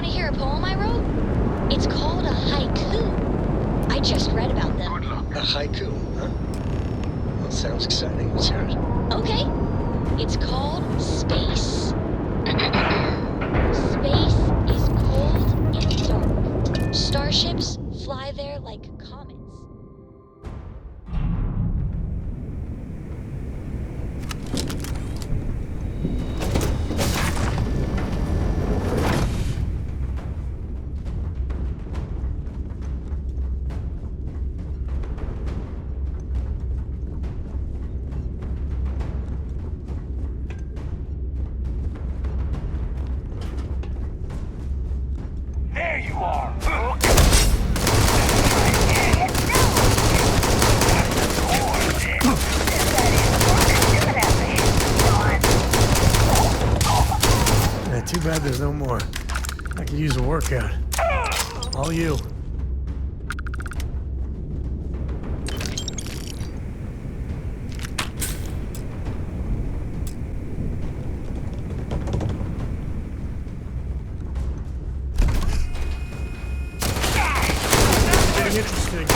Speaker 15: Want to hear a poem I wrote? It's called a haiku. I just read about them.
Speaker 16: Good luck.
Speaker 1: A haiku, huh? Well, sounds exciting. Let's hear it.
Speaker 15: Okay. It's called Space. Space is cold and dark. Starships fly there like comets.
Speaker 16: There you are.
Speaker 13: Too bad there's no more. I could use a workout. All you. Getting interesting.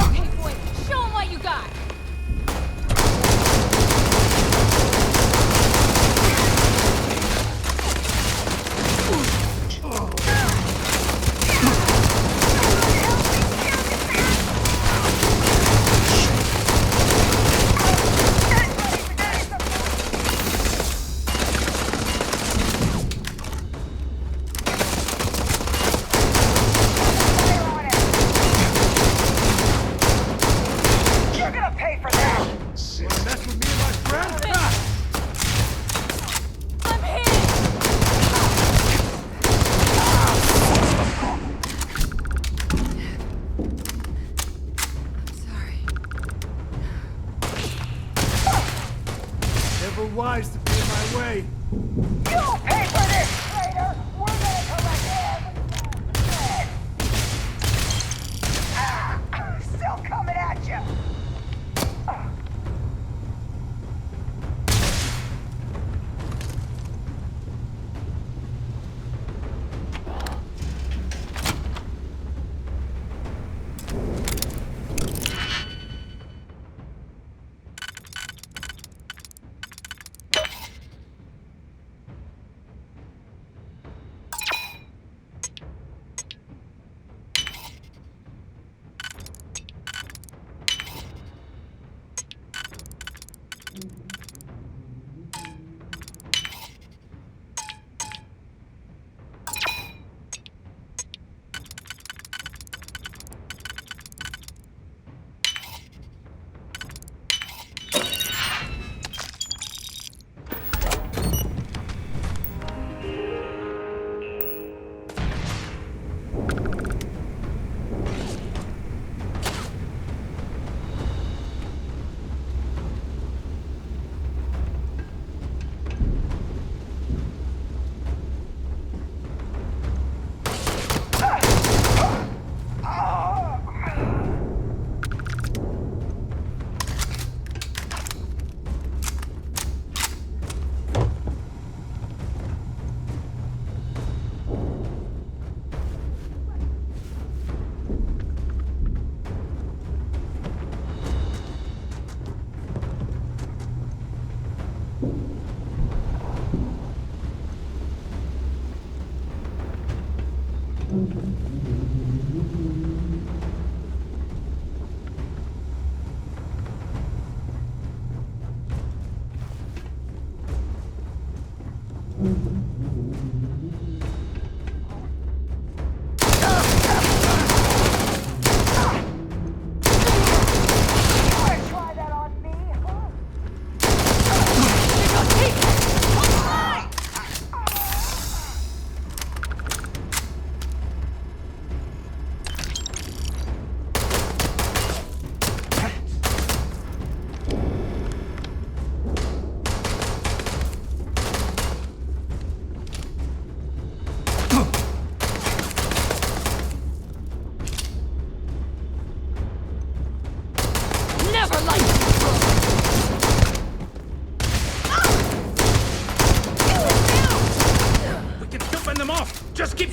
Speaker 15: Okay, boy, show 'em what you got.
Speaker 16: You're gonna pay for that!
Speaker 13: Wanna mess with me and my friend?
Speaker 15: I'm hit!
Speaker 13: Never wise to be in my way.
Speaker 16: You'll pay for this, traitor! We're gonna collect everything! Still coming at you!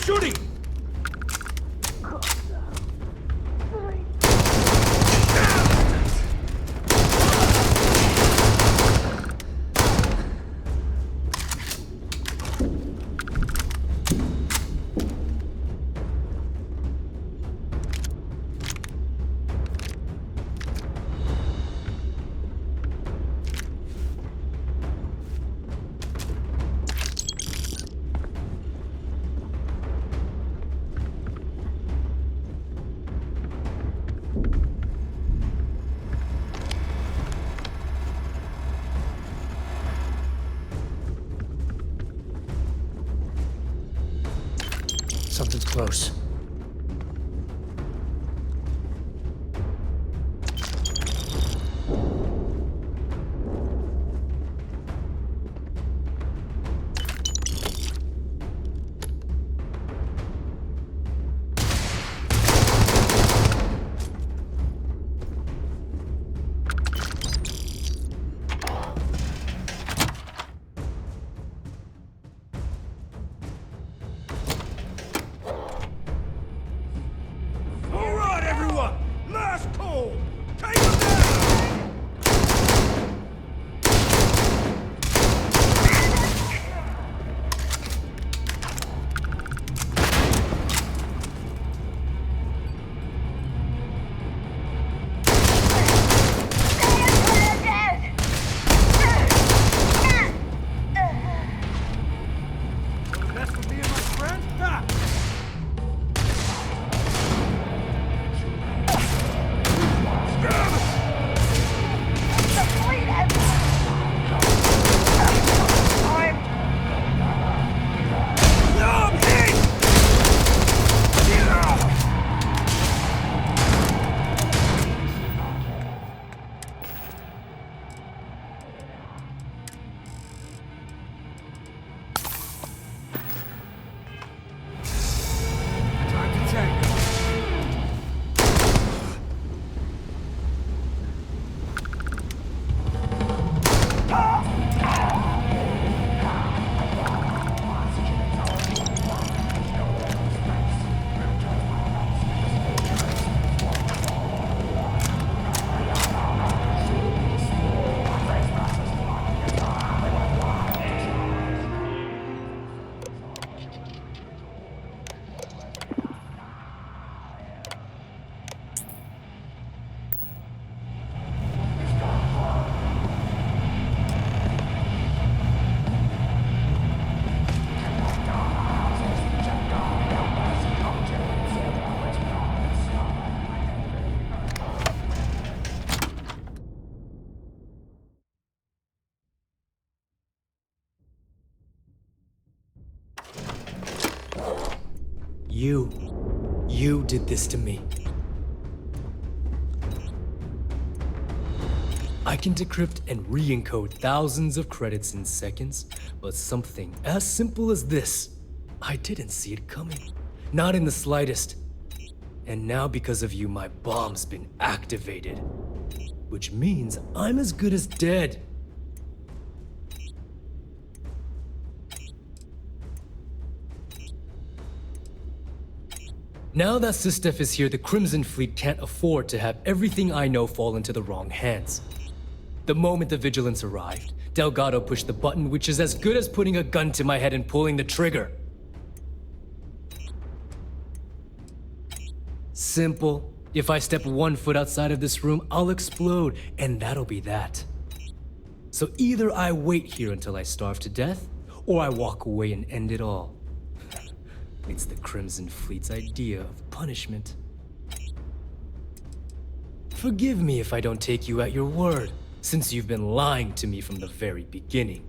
Speaker 9: shooting!
Speaker 13: Something's close.
Speaker 17: You did this to me. I can decrypt and re-encode thousands of credits in seconds, but something as simple as this, I didn't see it coming. Not in the slightest. And now because of you, my bomb's been activated. Which means I'm as good as dead. Now that Sistef is here, the Crimson Fleet can't afford to have everything I know fall into the wrong hands. The moment the Vigilance arrived, Delgado pushed the button, which is as good as putting a gun to my head and pulling the trigger. Simple. If I step 1 foot outside of this room, I'll explode, and that'll be that. So either I wait here until I starve to death, or I walk away and end it all. It's the Crimson Fleet's idea of punishment. Forgive me if I don't take you at your word, since you've been lying to me from the very beginning.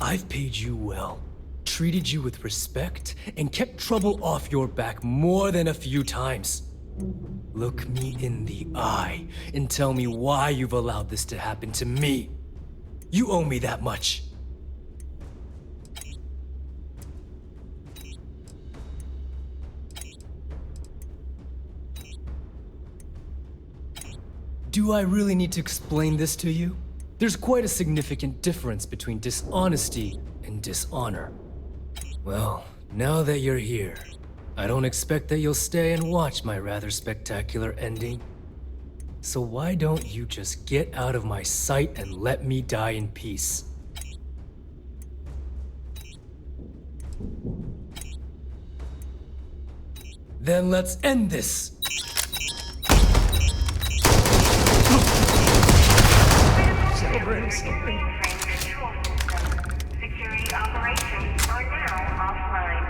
Speaker 17: I've paid you well, treated you with respect, and kept trouble off your back more than a few times. Look me in the eye and tell me why you've allowed this to happen to me. You owe me that much. Do I really need to explain this to you? There's quite a significant difference between dishonesty and dishonor. Well, Now that you're here, I don't expect that you'll stay and watch my rather spectacular ending. So why don't you just get out of my sight and let me die in peace? Then let's end this!
Speaker 18: Security operations are now offline.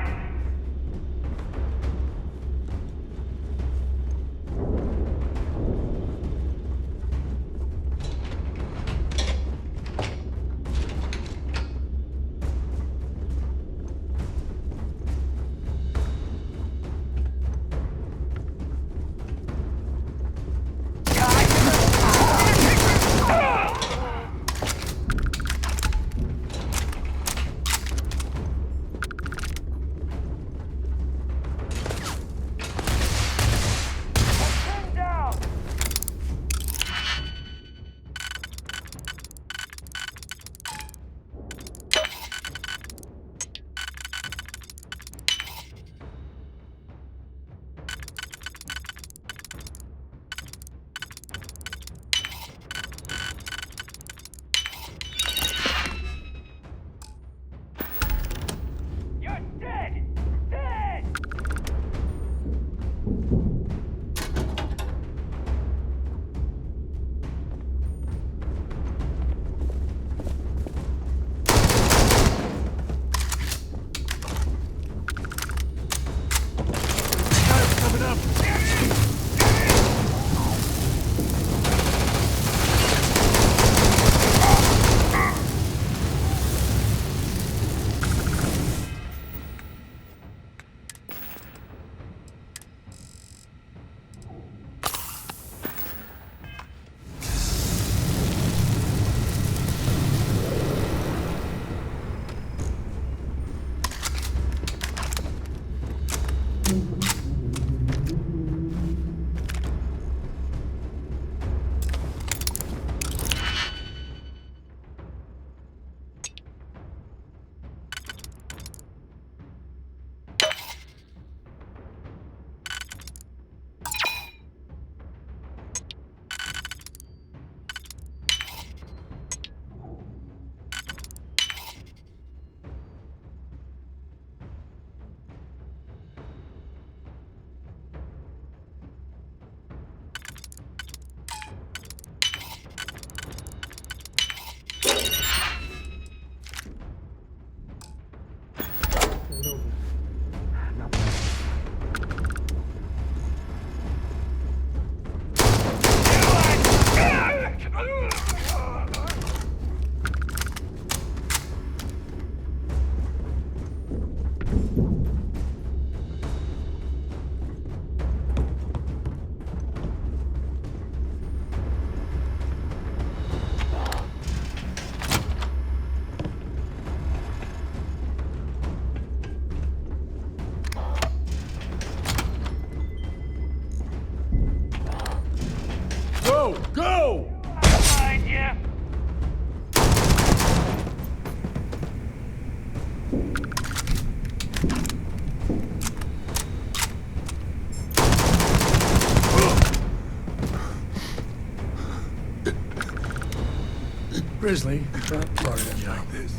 Speaker 8: Go! Go!
Speaker 16: Behind you!
Speaker 13: Grizzly, drop Florida Joe.
Speaker 8: Like this.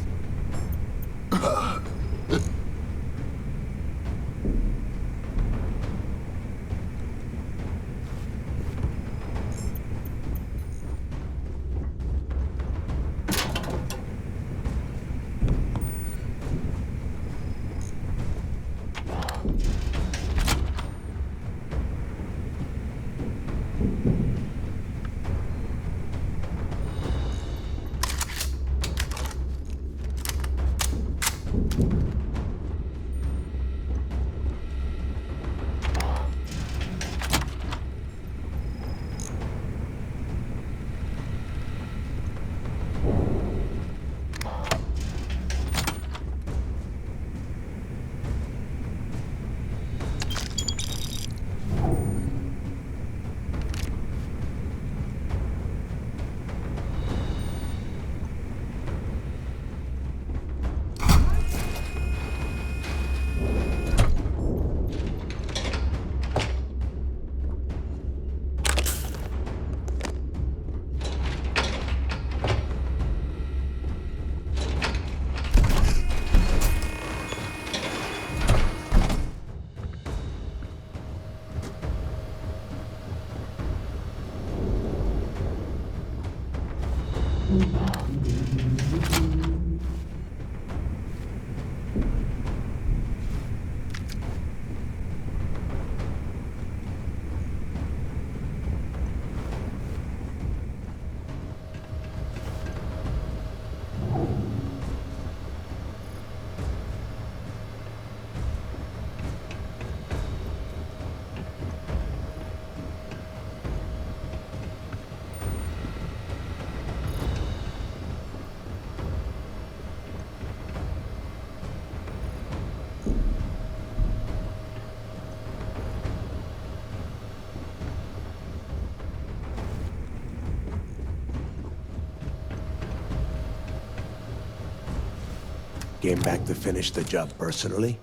Speaker 19: Came back to finish the job personally?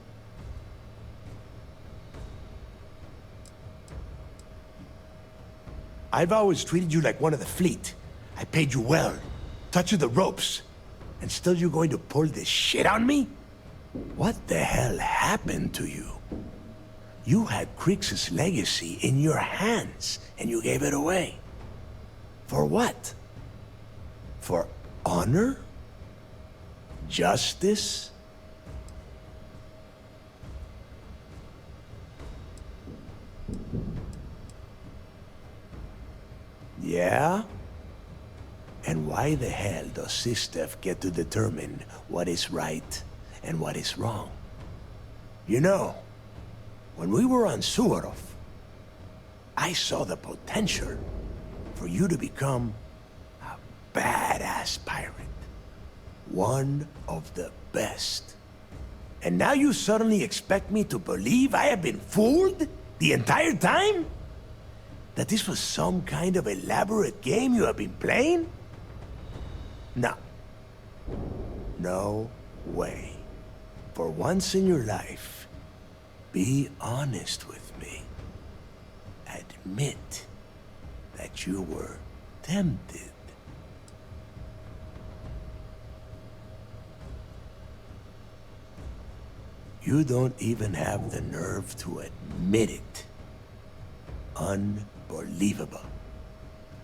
Speaker 19: I've always treated you like one of the fleet. I paid you well, taught you the ropes. And still you're going to pull this shit on me? What the hell happened to you? You had Krix's legacy in your hands, and you gave it away. For what? For honor? Justice? Yeah? And why the hell does Sistef get to determine what is right and what is wrong? You know, when we were on Suarov, I saw the potential for you to become a badass pirate. One of the best. And now you suddenly expect me to believe I have been fooled the entire time? That this was some kind of elaborate game you have been playing? No. No way. For once in your life, be honest with me. Admit that you were tempted. You don't even have the nerve to admit it. Unbelievable.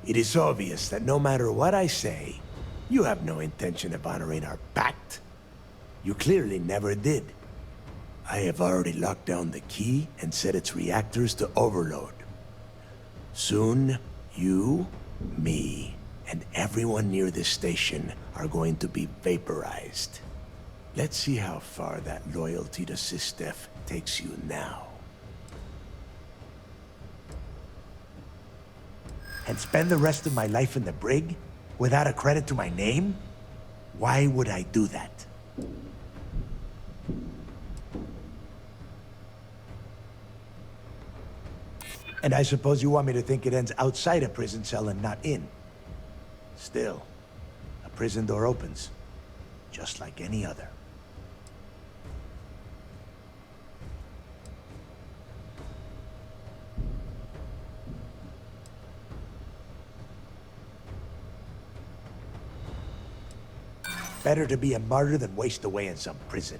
Speaker 19: It is obvious that no matter what I say, you have no intention of honoring our pact. You clearly never did. I have already locked down the key and set its reactors to overload. Soon, you, me, and everyone near this station are going to be vaporized. Let's see how far that loyalty to Sistef takes you now. And spend the rest of my life in the brig without a credit to my name? Why would I do that? And I suppose you want me to think it ends outside a prison cell and not in. Still, a prison door opens, just like any other. Better to be a martyr than waste away in some prison.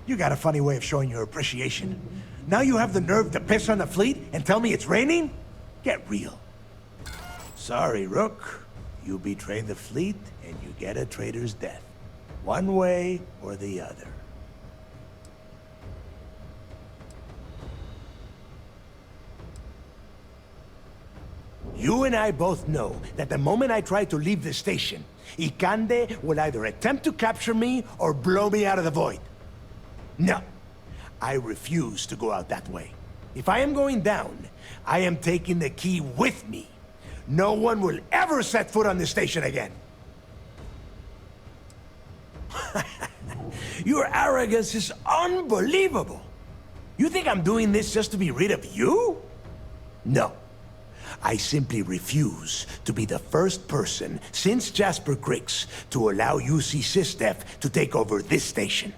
Speaker 19: You got a funny way of showing your appreciation. Now you have the nerve to piss on the fleet and tell me it's raining? Get real. Sorry, Rook. You betray the fleet and you get a traitor's death. One way or the other. You and I both know that the moment I try to leave the station, Ikande will either attempt to capture me or blow me out of the void. No, I refuse to go out that way. If I am going down, I am taking the key with me. No one will ever set foot on this station again. Your arrogance is unbelievable. You think I'm doing this just to be rid of you? No. I simply refuse to be the first person since Jasper Krix to allow UC Sistef to take over this station.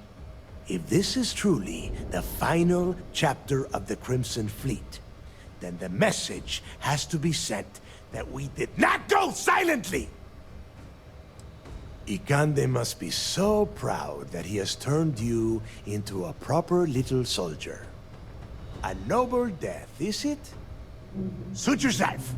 Speaker 19: If this is truly the final chapter of the Crimson Fleet, then the message has to be sent that we did not go silently! Ikande must be so proud that he has turned you into a proper little soldier. A noble death, is it? Suit yourself.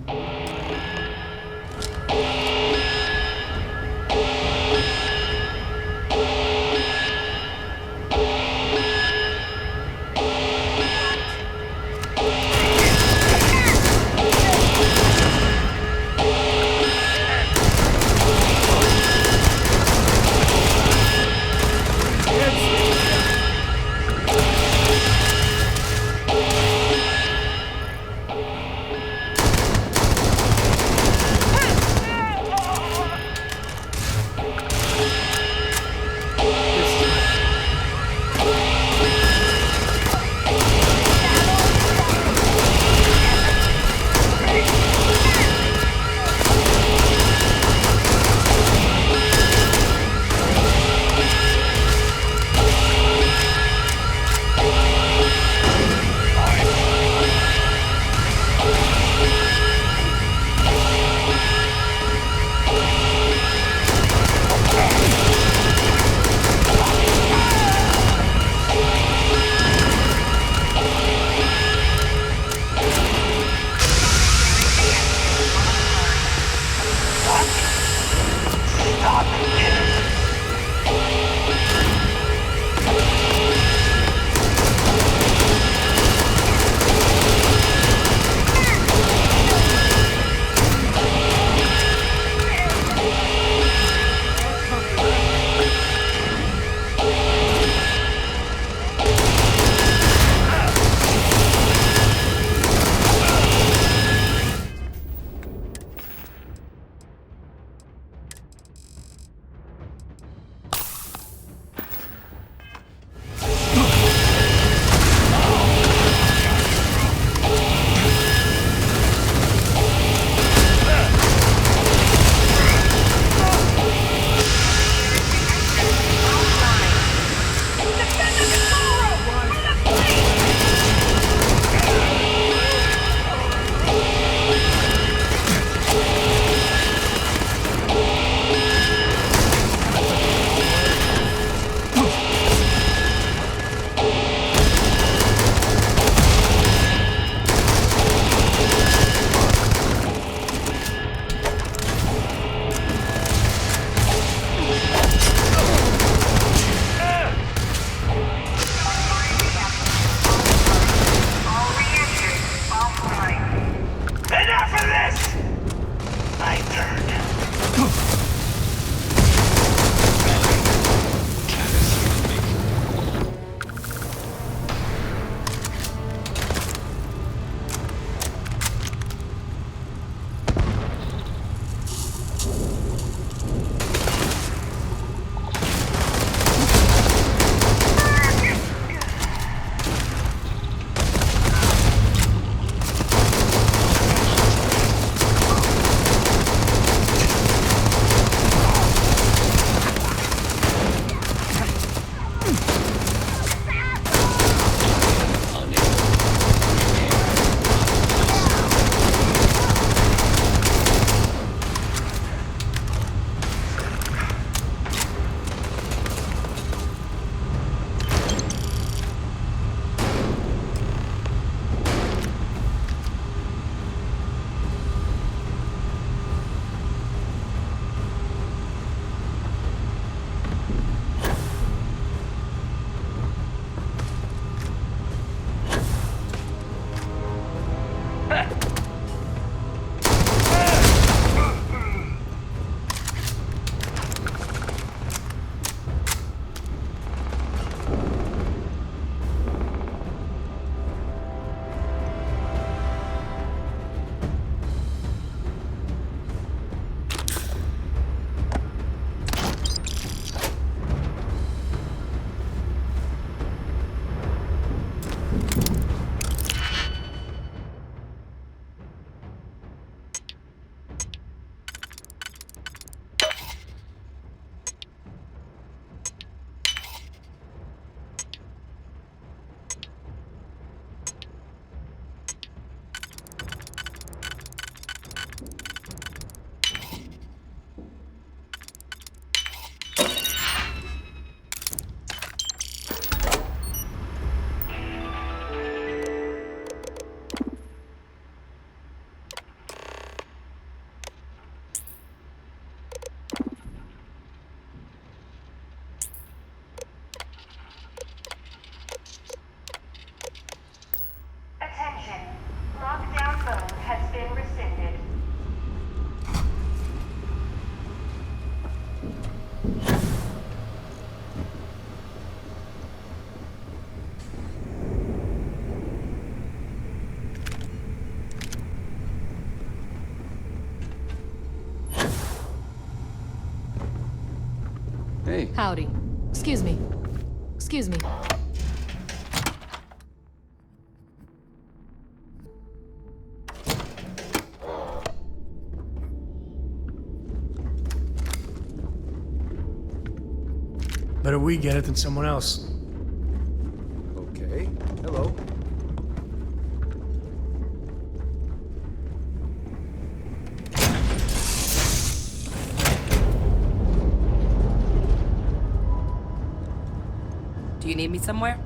Speaker 20: Howdy. Excuse me. Excuse me.
Speaker 13: Better we get it than someone else.
Speaker 21: Okay. Hello.
Speaker 20: Do you need me somewhere?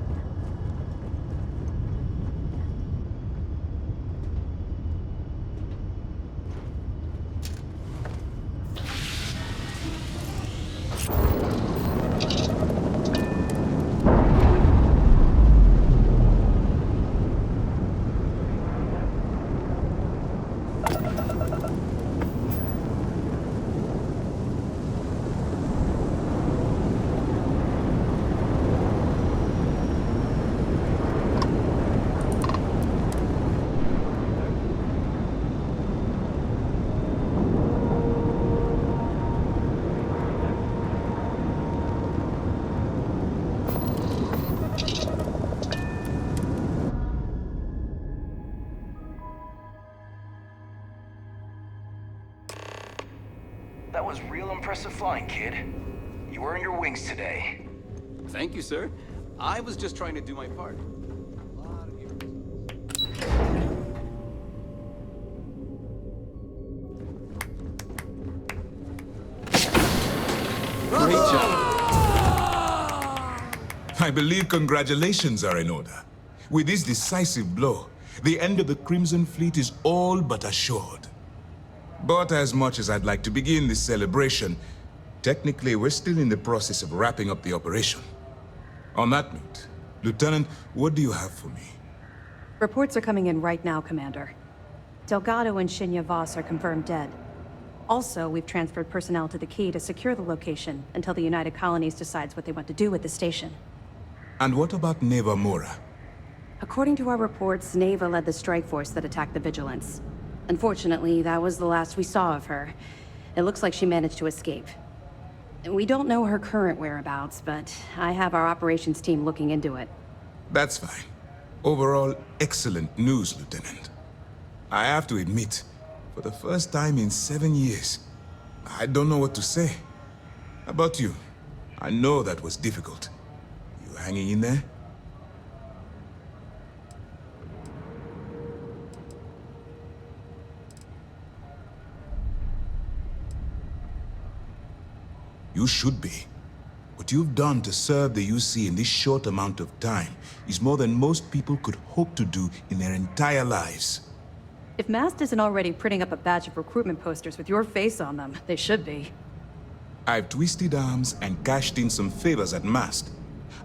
Speaker 22: That was real impressive flying, kid. You earned your wings today.
Speaker 21: Thank you, sir. I was just trying to do my part.
Speaker 23: Great job. I believe congratulations are in order. With this decisive blow, the end of the Crimson Fleet is all but assured. But as much as I'd like to begin this celebration, technically we're still in the process of wrapping up the operation. On that note, Lieutenant, what do you have for me?
Speaker 24: Reports are coming in right now, Commander. Delgado and Shinya Voss are confirmed dead. Also, we've transferred personnel to the Key to secure the location until the United Colonies decides what they want to do with the station.
Speaker 23: And what about Neva Mora?
Speaker 24: According to our reports, Neva led the strike force that attacked the Vigilance. Unfortunately, that was the last we saw of her. It looks like she managed to escape. We don't know her current whereabouts, but I have our operations team looking into it.
Speaker 23: That's fine. Overall, excellent news, Lieutenant. I have to admit, for the first time in 7 years, I don't know what to say. How about you? I know that was difficult. You hanging in there? You should be. What you've done to serve the UC in this short amount of time is more than most people could hope to do in their entire lives.
Speaker 24: If MAST isn't already printing up a batch of recruitment posters with your face on them, they should be.
Speaker 23: I've twisted arms and cashed in some favors at MAST.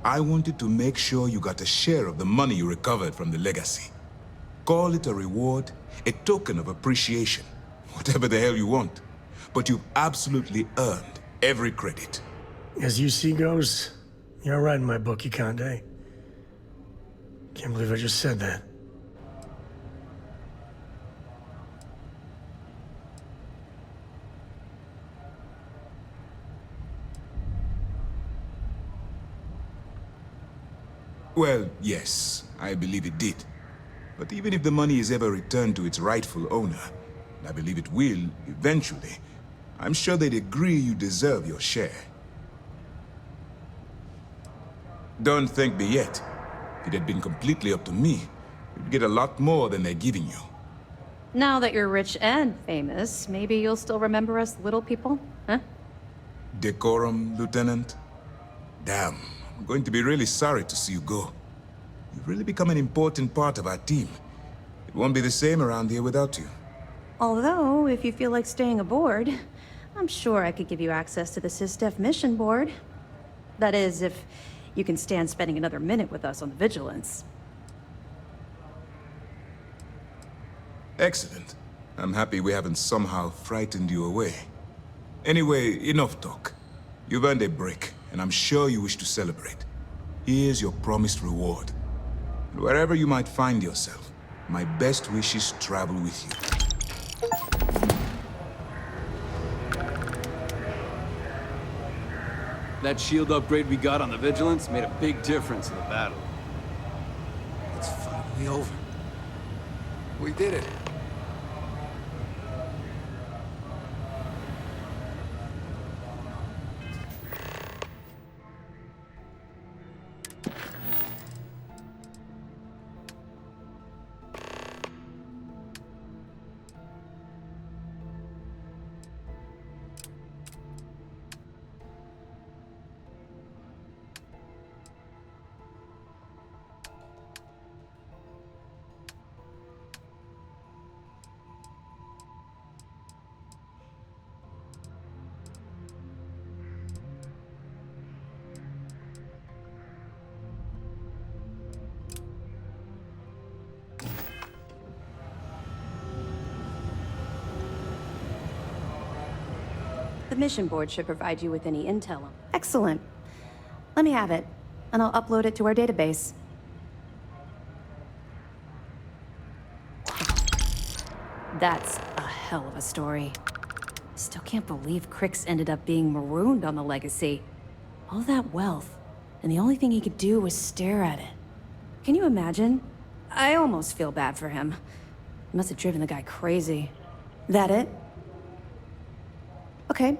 Speaker 23: I wanted to make sure you got a share of the money you recovered from the legacy. Call it a reward, a token of appreciation, whatever the hell you want. But you've absolutely earned every credit.
Speaker 13: As UC goes, you're all right in my book, Yikande. Can't believe I just said that.
Speaker 23: Well, yes, I believe it did. But even if the money is ever returned to its rightful owner, and I believe it will, eventually, I'm sure they'd agree you deserve your share. Don't thank me yet. If it had been completely up to me, you'd get a lot more than they're giving you.
Speaker 24: Now that you're rich and famous, maybe you'll still remember us little people, huh?
Speaker 23: Decorum, Lieutenant? Damn, I'm going to be really sorry to see you go. You've really become an important part of our team. It won't be the same around here without you.
Speaker 24: Although, if you feel like staying aboard, I'm sure I could give you access to the SysDef mission board. That is, if you can stand spending another minute with us on the Vigilance.
Speaker 23: Excellent. I'm happy we haven't somehow frightened you away. Anyway, enough talk. You've earned a break, and I'm sure you wish to celebrate. Here's your promised reward. And wherever you might find yourself, my best wishes travel with you.
Speaker 21: That shield upgrade we got on the Vigilance made a big difference in the battle.
Speaker 2: It's finally over. We did it.
Speaker 24: The mission board should provide you with any intel. Excellent. Let me have it, and I'll upload it to our database. That's a hell of a story. Still can't believe Crix ended up being marooned on the Legacy. All that wealth, and the only thing he could do was stare at it. Can you imagine? I almost feel bad for him. It must have driven the guy crazy. That it? Okay,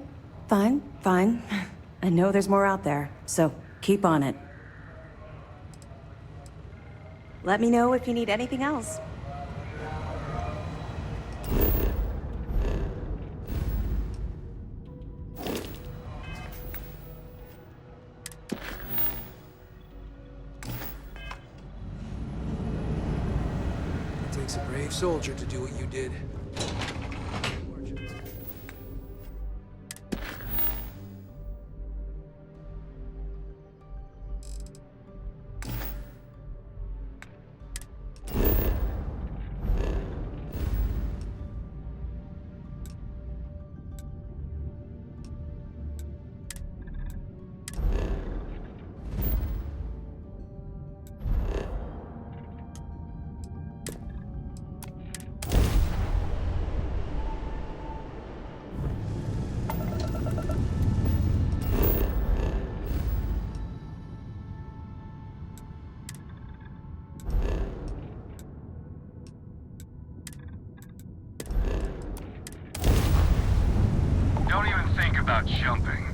Speaker 24: fine, fine. I know there's more out there, so keep on it. Let me know if you need anything else.
Speaker 2: It takes a brave soldier to do what you did.
Speaker 16: Don't even think about jumping.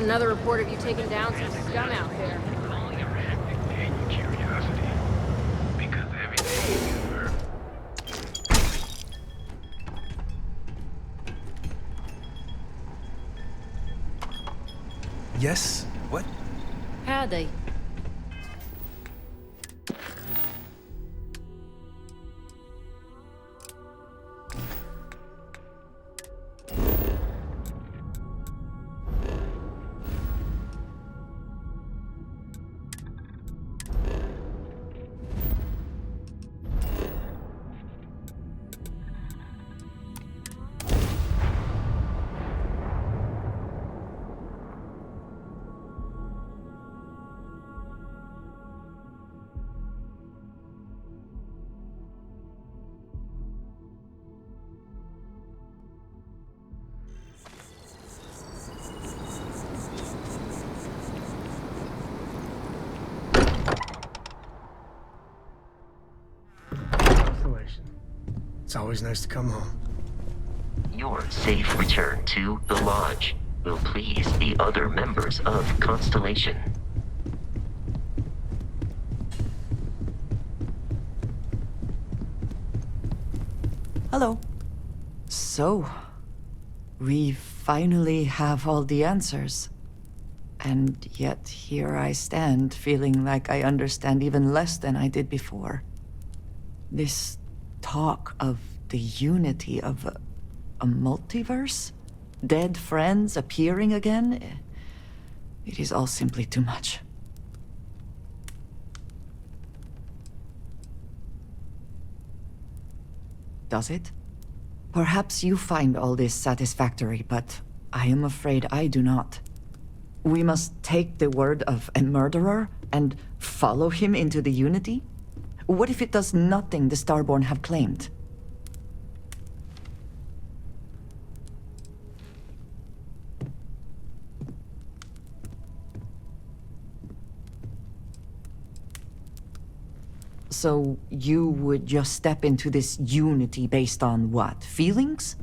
Speaker 20: another report of you taking down some scum out there.
Speaker 13: Yes? What?
Speaker 20: Howdy.
Speaker 13: It's always nice to come home.
Speaker 3: Your safe return to the Lodge will please the other members of Constellation.
Speaker 4: Hello. So, we finally have all the answers. And yet here I stand, feeling like I understand even less than I did before. This talk of the unity of a multiverse? Dead friends appearing again? It is all simply too much. Does it? Perhaps you find all this satisfactory, but I am afraid I do not. We must take the word of a murderer and follow him into the Unity? What if it does nothing the Starborn have claimed? So you would just step into this Unity based on what? Feelings?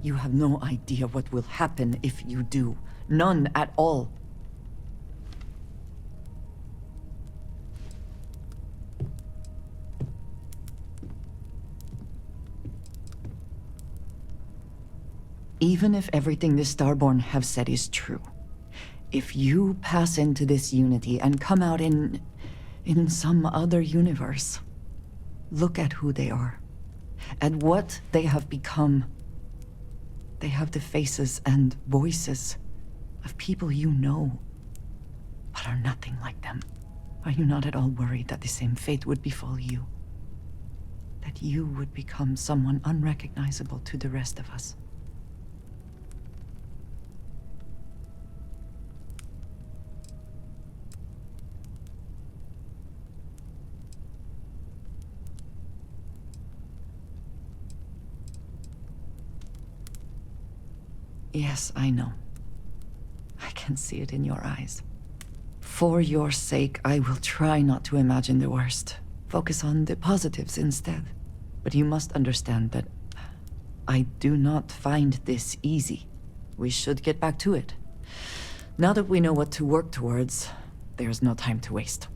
Speaker 4: You have no idea what will happen if you do. None at all. Even if everything the Starborn have said is true, if you pass into this Unity and come out in some other universe, look at who they are, and what they have become. They have the faces and voices of people you know, but are nothing like them. Are you not at all worried that the same fate would befall you? That you would become someone unrecognizable to the rest of us? Yes, I know. I can see it in your eyes. For your sake, I will try not to imagine the worst. Focus on the positives instead. But you must understand that I do not find this easy. We should get back to it. Now that we know what to work towards, there's no time to waste.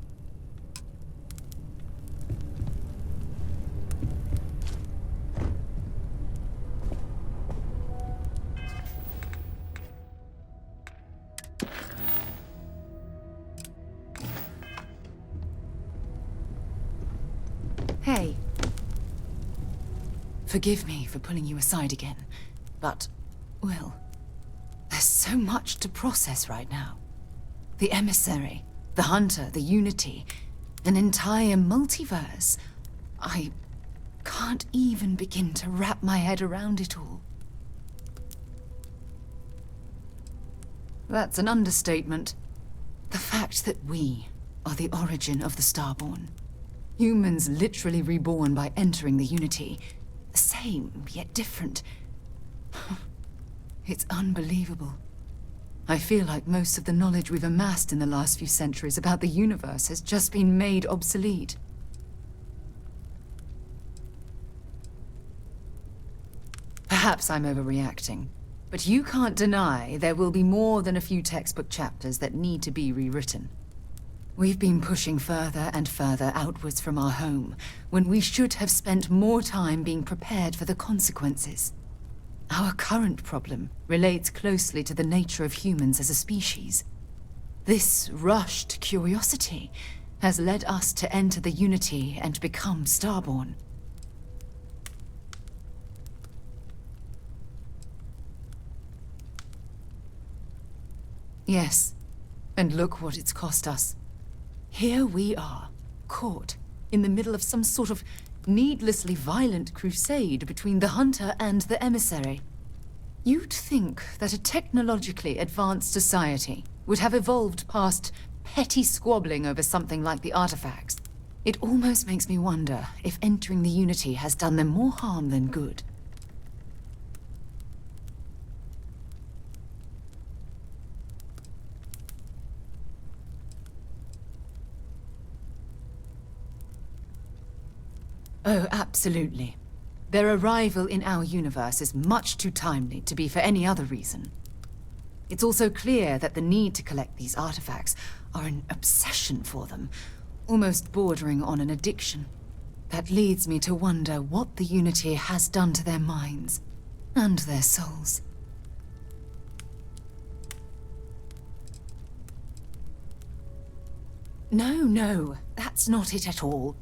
Speaker 20: Hey. Forgive me for pulling you aside again, but, well, there's so much to process right now. The emissary, the hunter, the unity, an entire multiverse. I can't even begin to wrap my head around it all. That's an understatement. The fact that we are the origin of the Starborn. Humans literally reborn by entering the Unity. The same, yet different. It's unbelievable. I feel like most of the knowledge we've amassed in the last few centuries about the universe has just been made obsolete. Perhaps I'm overreacting, But you can't deny there will be more than a few textbook chapters that need to be rewritten. We've been pushing further and further outwards from our home, when we should have spent more time being prepared for the consequences. Our current problem relates closely to the nature of humans as a species. This rushed curiosity has led us to enter the Unity and become Starborn. Yes, and look what it's cost us. Here we are, caught in the middle of some sort of needlessly violent crusade between the Hunter and the Emissary. You'd think that a technologically advanced society would have evolved past petty squabbling over something like the artifacts. It almost makes me wonder if entering the Unity has done them more harm than good. Oh, absolutely. Their arrival in our universe is much too timely to be for any other reason. It's also clear that the need to collect these artifacts are an obsession for them, almost bordering on an addiction. That leads me to wonder what the Unity has done to their minds and their souls. No, that's not it at all.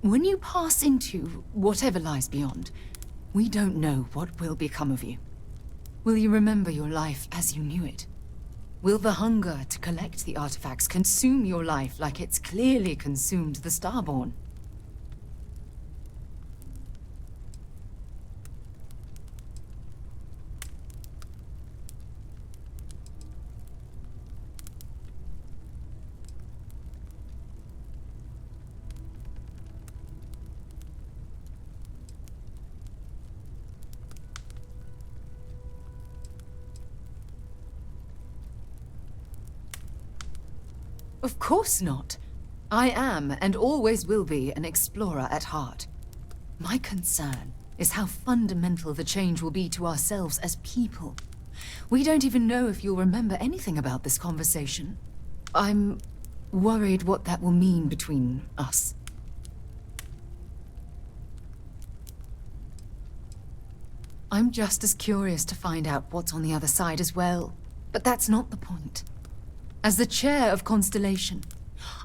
Speaker 20: When you pass into whatever lies beyond, we don't know what will become of you. Will you remember your life as you knew it? Will the hunger to collect the artifacts consume your life like it's clearly consumed the Starborn? Of course not. I am, and always will be, an explorer at heart. My concern is how fundamental the change will be to ourselves as people. We don't even know if you'll remember anything about this conversation. I'm worried what that will mean between us. I'm just as curious to find out what's on the other side as well. But that's not the point. As the chair of Constellation,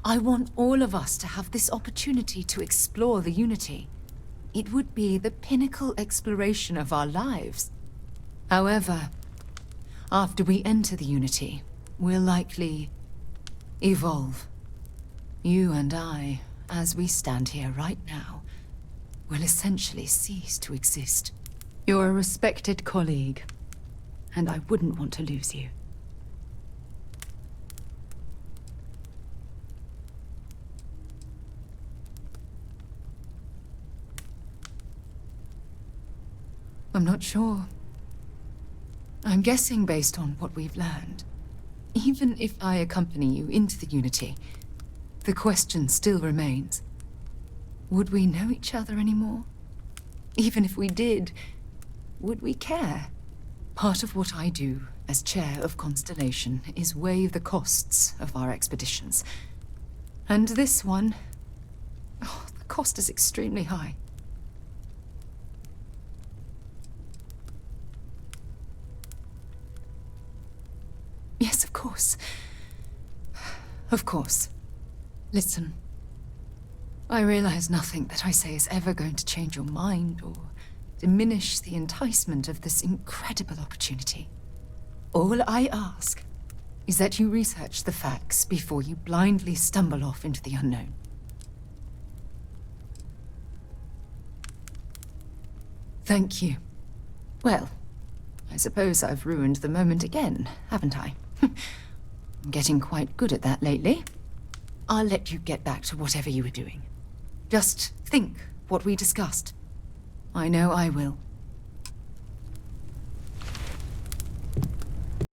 Speaker 20: I want all of us to have this opportunity to explore the Unity. It would be the pinnacle exploration of our lives. However, after we enter the Unity, we'll likely evolve. You and I, as we stand here right now, will essentially cease to exist. You're a respected colleague, and I wouldn't want to lose you. I'm not sure. I'm guessing based on what we've learned. Even if I accompany you into the Unity, the question still remains. Would we know each other anymore? Even if we did, would we care? Part of what I do as chair of Constellation is weigh the costs of our expeditions. And this one, the cost is extremely high. Yes, of course. Of course. Listen. I realize nothing that I say is ever going to change your mind or diminish the enticement of this incredible opportunity. All I ask is that you research the facts before you blindly stumble off into the unknown. Thank you. Well, I suppose I've ruined the moment again, haven't I? I'm getting quite good at that lately. I'll let you get back to whatever you were doing. Just think what we discussed. I know I will.